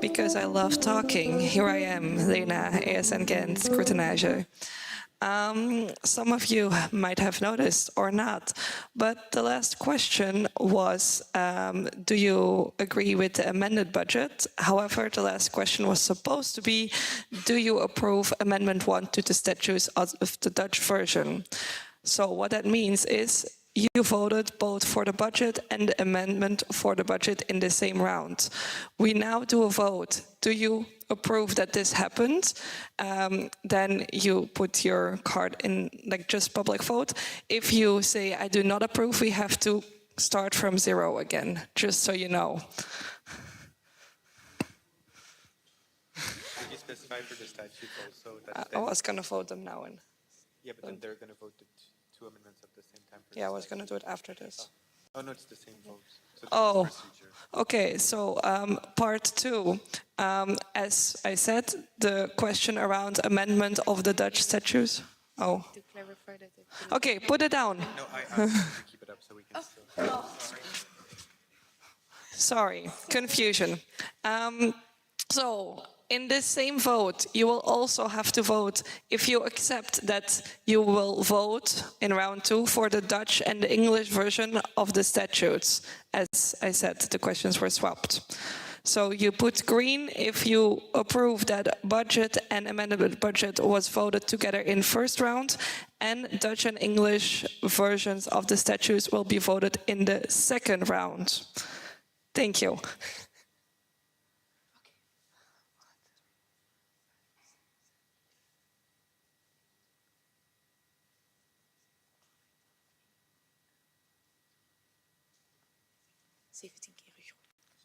because I love talking, here I am, Lena, ESN Gent, scrutinizer. Some of you might have noticed or not, but the last question was, do you agree with the amended budget? However, the last question was supposed to be, do you approve Amendment 1 to the statutes of the Dutch version? So what that means is you voted both for the budget and the amendment for the budget in the same round. We now do a vote. Do you approve that this happened? Then you put your card in, like, just public vote. If you say, I do not approve, we have to start from 0 again, just so you know. Did you specify for the statute also I was going to vote them now. Yeah, but then they're going to vote the two amendments at the same time. Yeah, I was going to do it after this. Oh, no, it's the same vote. So Oh, okay. So part 2, as I said, the question around amendment of the Dutch statutes. Oh. Okay, put it down. No, I keep it up so we can still. Sorry, confusion. So in this same vote, you will also have to vote if you accept that you will vote in round 2 for the Dutch and the English version of the statutes. As I said, the questions were swapped. So you put green if you approve that budget and amended budget was voted together in first round, and Dutch and English versions of the statutes will be voted in the second round. Thank you.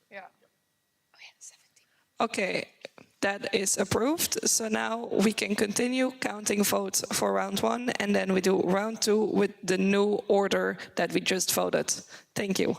Yeah. Okay, that is approved. So now we can continue counting votes for round 1, and then we do round 2 with the new order that we just voted. Thank you.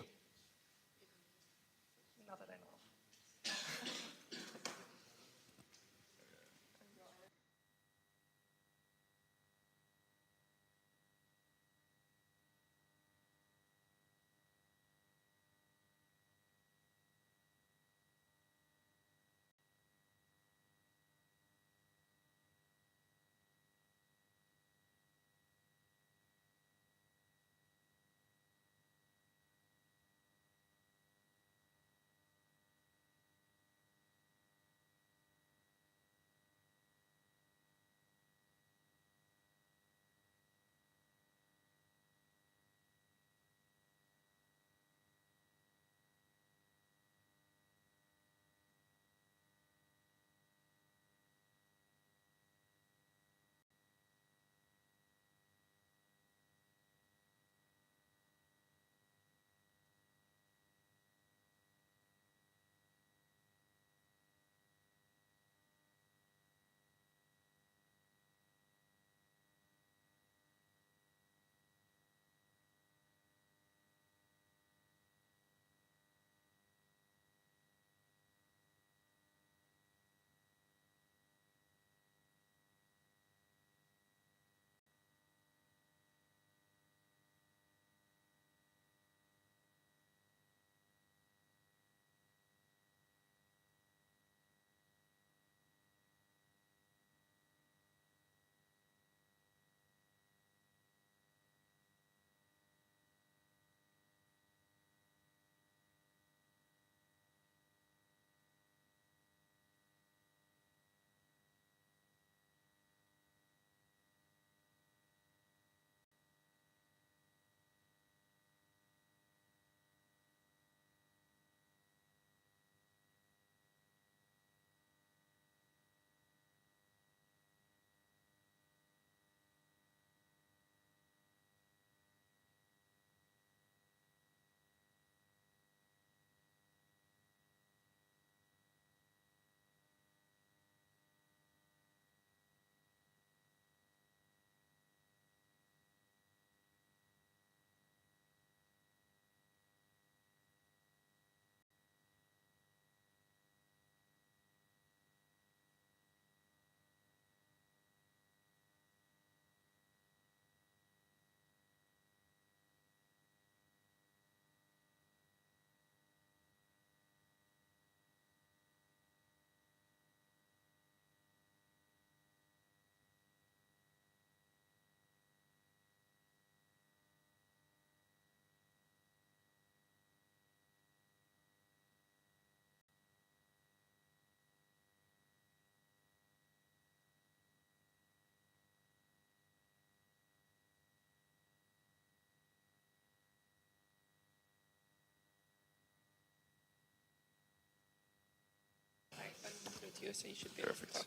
you, so you should be able to talk.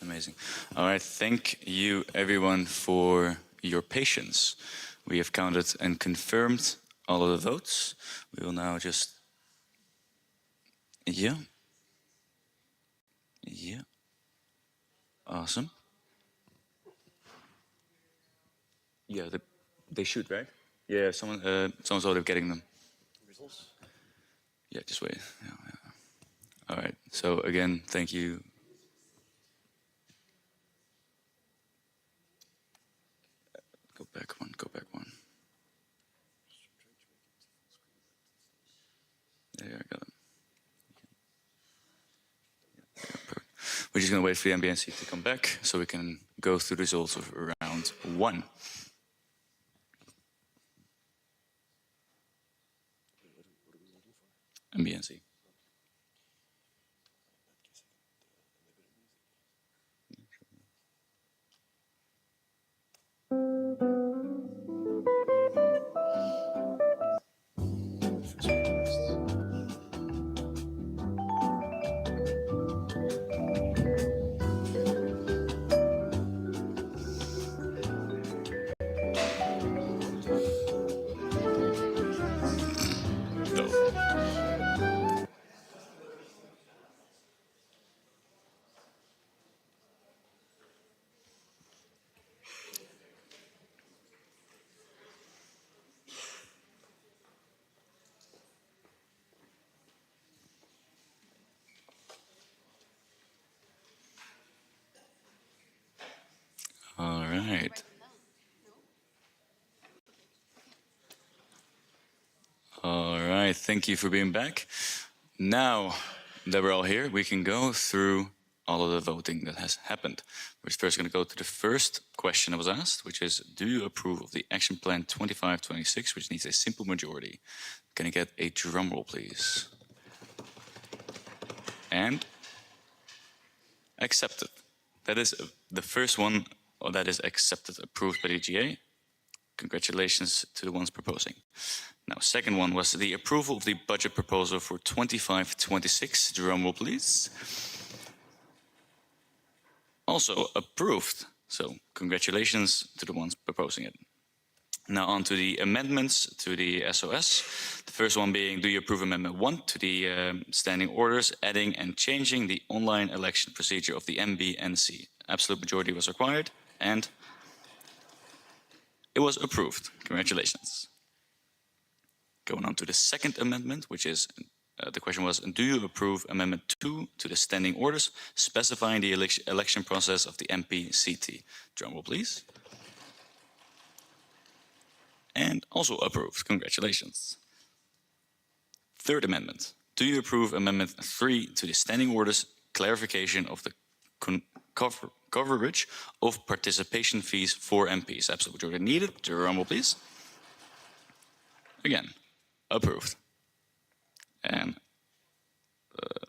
Amazing. All right, thank you everyone for your patience. We have counted and confirmed all of the votes. We will now just, yeah. Awesome. Yeah, they should, right? Yeah, someone's already getting them. Results? Yeah, just wait. Yeah. All right, so again, thank you. Go back one. There, I got it. We're just going to wait for the MBNC to come back so we can go through the results of round 1. MBNC. All right. All right, thank you for being back. Now that we're all here, we can go through all of the voting that has happened. We're first going to go to the first question that was asked, which is, do you approve of the action plan 2526, which needs a simple majority? Can I get a drum roll, please? And accepted. That is the first one that is accepted, approved by the GA. Congratulations to the ones proposing. Now, second one was the approval of the budget proposal for 25-26. Drum roll, please. Also approved. So congratulations to the ones proposing it. Now on to the amendments to the SOS. The first one being, do you approve Amendment 1 to the standing orders, adding and changing the online election procedure of the MBNC? Absolute majority was required, and it was approved. Congratulations. Going on to the second amendment, which is, the question was, do you approve Amendment 2 to the standing orders, specifying the election process of the MPCT? Drum roll, please. And also approved. Congratulations. Third amendment. Do you approve Amendment 3 to the standing orders, clarification of the coverage of participation fees for MPs? Absolute majority needed. Drum roll, please. Again, approved. And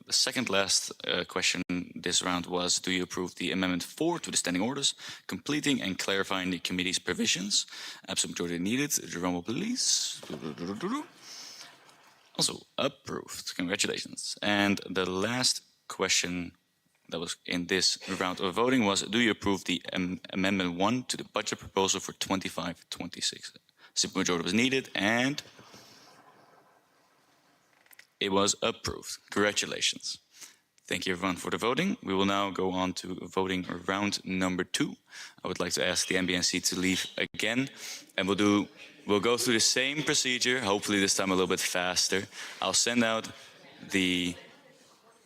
the second last question this round was, do you approve the Amendment 4 to the standing orders, completing and clarifying the committee's provisions? Absolute majority needed. Drum roll, please. Also approved. Congratulations. And the last question that was in this round of voting was, do you approve the Amendment 1 to the budget proposal for 25-26? Simple majority was needed, and it was approved. Congratulations. Thank you everyone for the voting. We will now go on to voting round number 2. I would like to ask the MBNC to leave again, and we'll go through the same procedure, hopefully this time a little bit faster. I'll send out the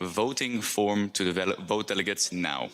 voting form to the vote delegates now.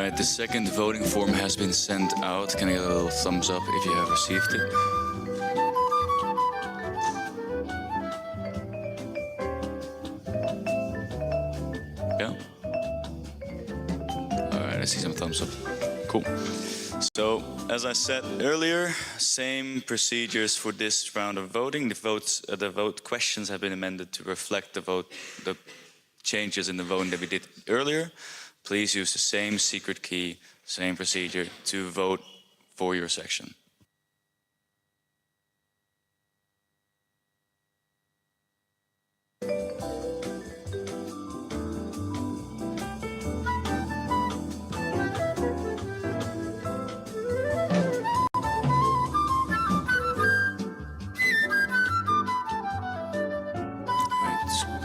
right, the second voting form has been sent out. Can I get a little thumbs up if you have received it? Yeah? All right, I see some thumbs up. Cool. So, as I said earlier, same procedures for this round of voting. The vote questions have been amended to reflect the changes in the voting that we did earlier. Please use the same secret key, same procedure to vote for your section.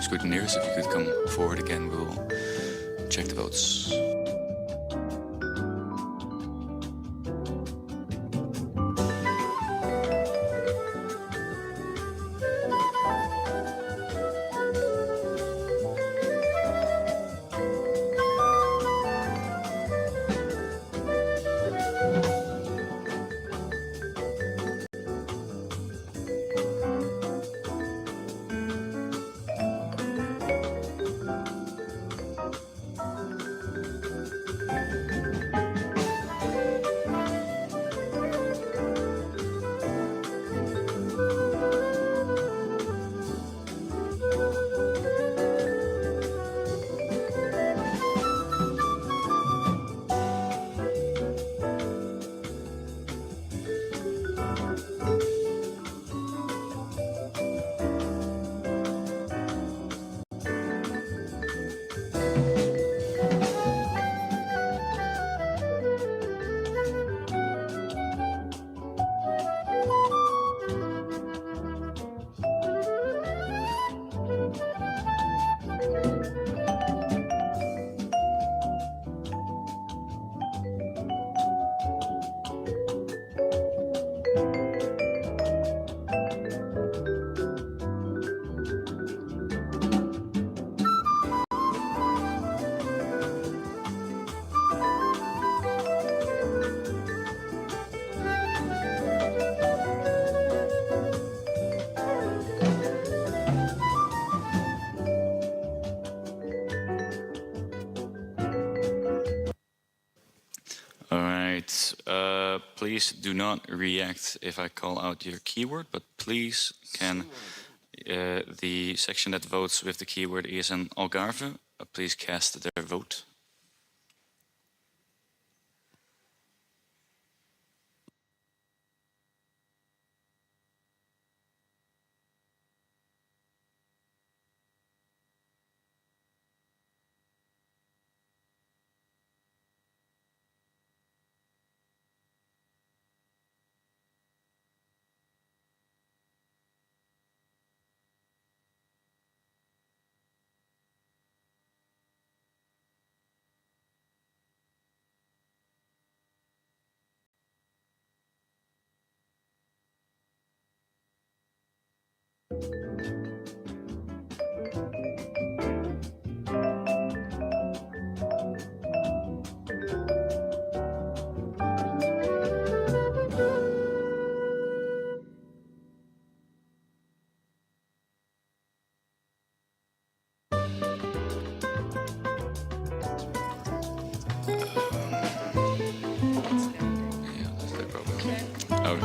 Scrutineers, if you could come forward again, we'll check the votes. All right, please do not react if I call out your keyword, but please can the section that votes with the keyword ESN Algarve, please cast their vote.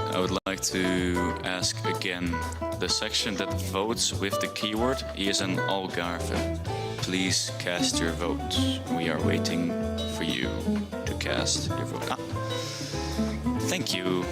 I would like to ask again, the section that votes with the keyword ESN Algarve, please cast your vote. We are waiting for you to cast your vote. Thank you.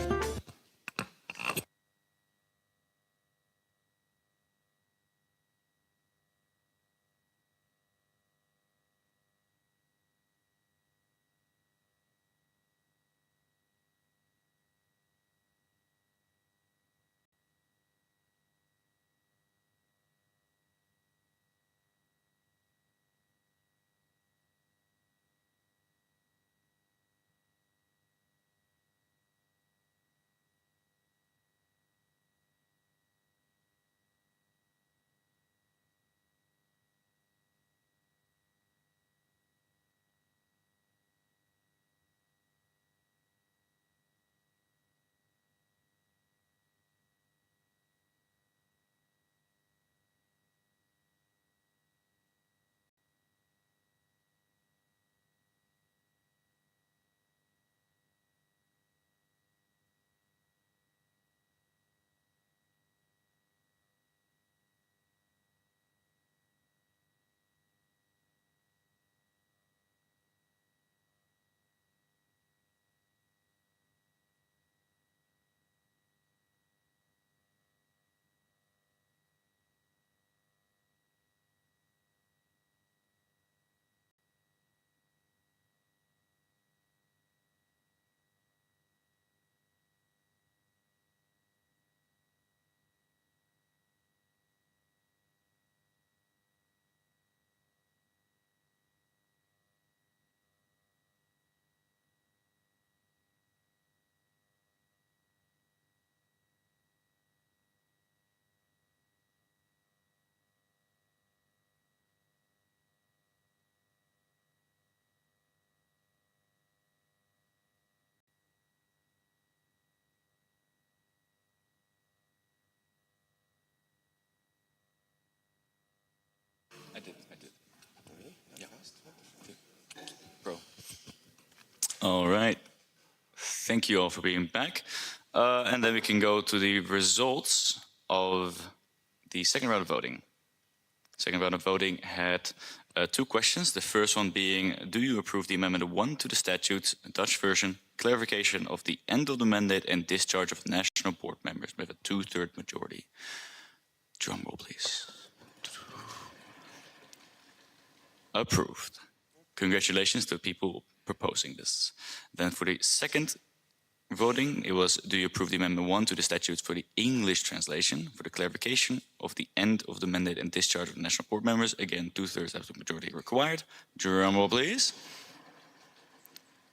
All right. Thank you all for being back. And then we can go to the results of the second round of voting. Second round of voting had two questions. The first one being, do you approve the Amendment 1 to the statute, Dutch version, clarification of the end of the mandate and discharge of national board members with a 2/3 majority? Drum roll, please. Approved. Congratulations to the people proposing this. Then for the second voting, it was, do you approve the Amendment 1 to the statute for the English translation for the clarification of the end of the mandate and discharge of national board members? Again, 2/3 absolute majority required. Drum roll, please.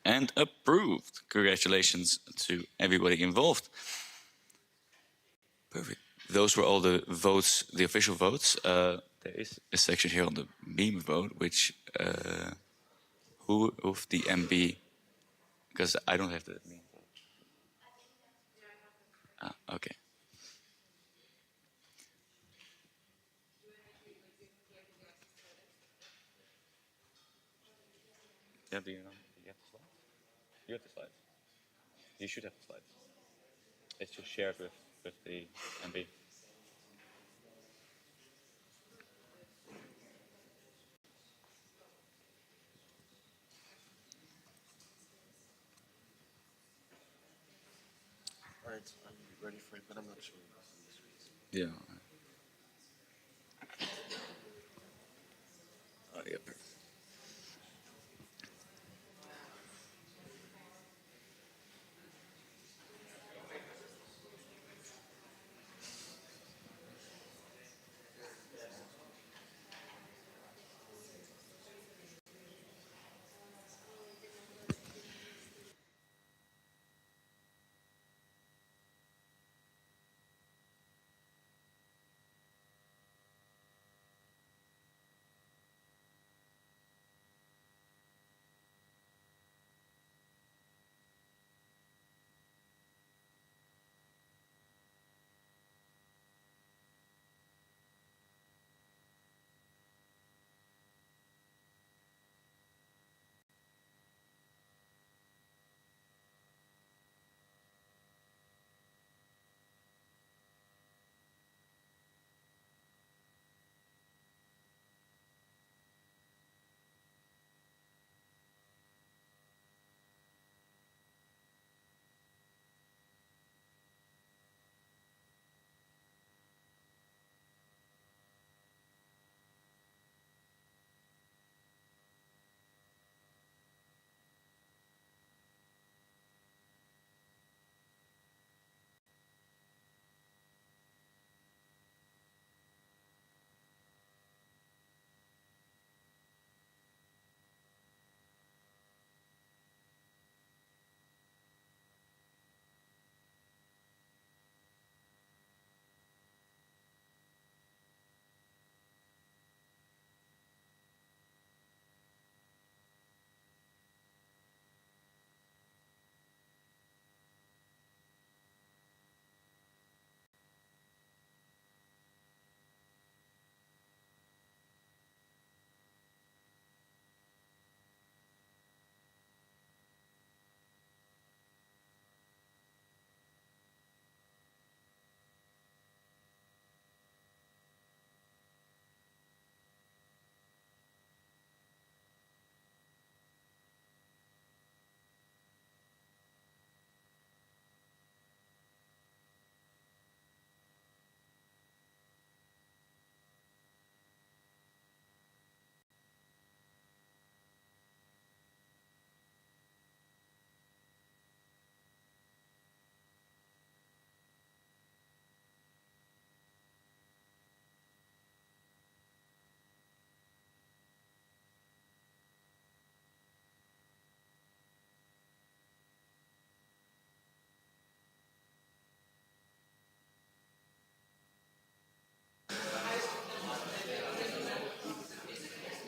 And approved. Congratulations to everybody involved. Perfect. Those were all the votes, the official votes. There is a section here on the meme vote, which who of the MB? Because I don't have the meme vote. Ah, okay. Yeah, do you have the slides? You have the slides. You should have the slides. It's just shared with the MB. All right, I'm ready for it, but I'm not sure. Yeah. Yeah, perfect.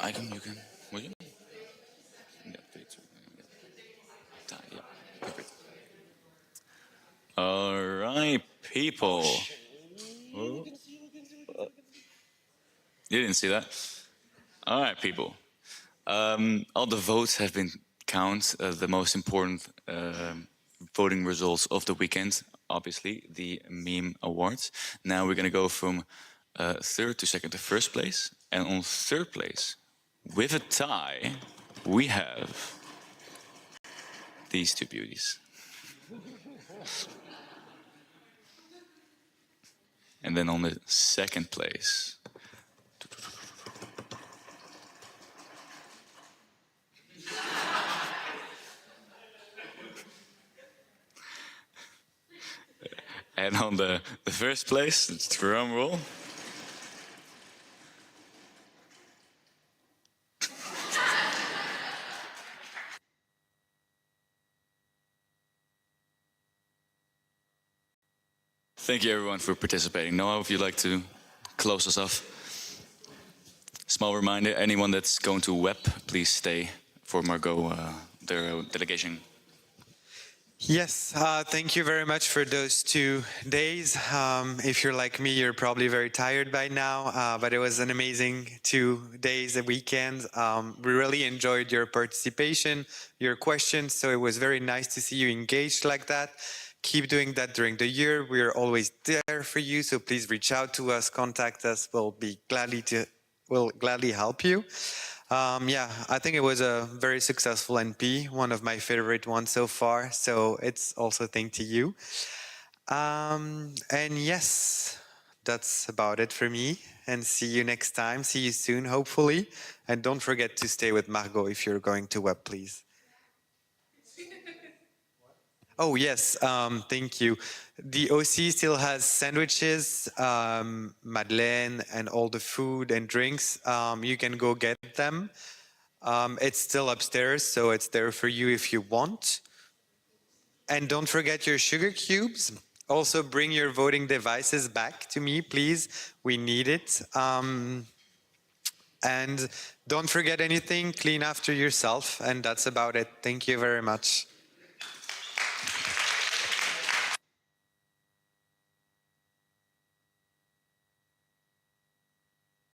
I can, you can. Will you? Yeah, 32. Yeah, perfect. All right, people. Oh. You didn't see that? All right, people. All the votes have been account the most important voting results of the weekend, obviously, the meme awards. Now we're going to go from third to second to first place. And on third place, with a tie, we have these two beauties. And then on the second place, and on the first place, drum roll. Thank you everyone for participating. Noah, if you'd like to close us off. Small reminder, anyone that's going to web, please stay for Margot, their delegation. Yes, thank you very much for those 2 days. If you're like me, you're probably very tired by now, but it was an amazing 2 days, a weekend. We really enjoyed your participation, your questions, so it was very nice to see you engaged like that. Keep doing that during the year. We are always there for you, so please reach out to us, contact us. We'll gladly help you. Yeah, I think it was a very successful NP, one of my favorite ones so far. So it's also thanks to you. And yes, that's about it for me. And see you next time. See you soon, hopefully. And don't forget to stay with Margot if you're going to web, please. Oh, yes, thank you. The OC still has sandwiches, Madeleine, and all the food and drinks. You can go get them. It's still upstairs, so it's there for you if you want. And don't forget your sugar cubes. Also, bring your voting devices back to me, please. We need it. And don't forget anything, clean after yourself. And that's about it. Thank you very much.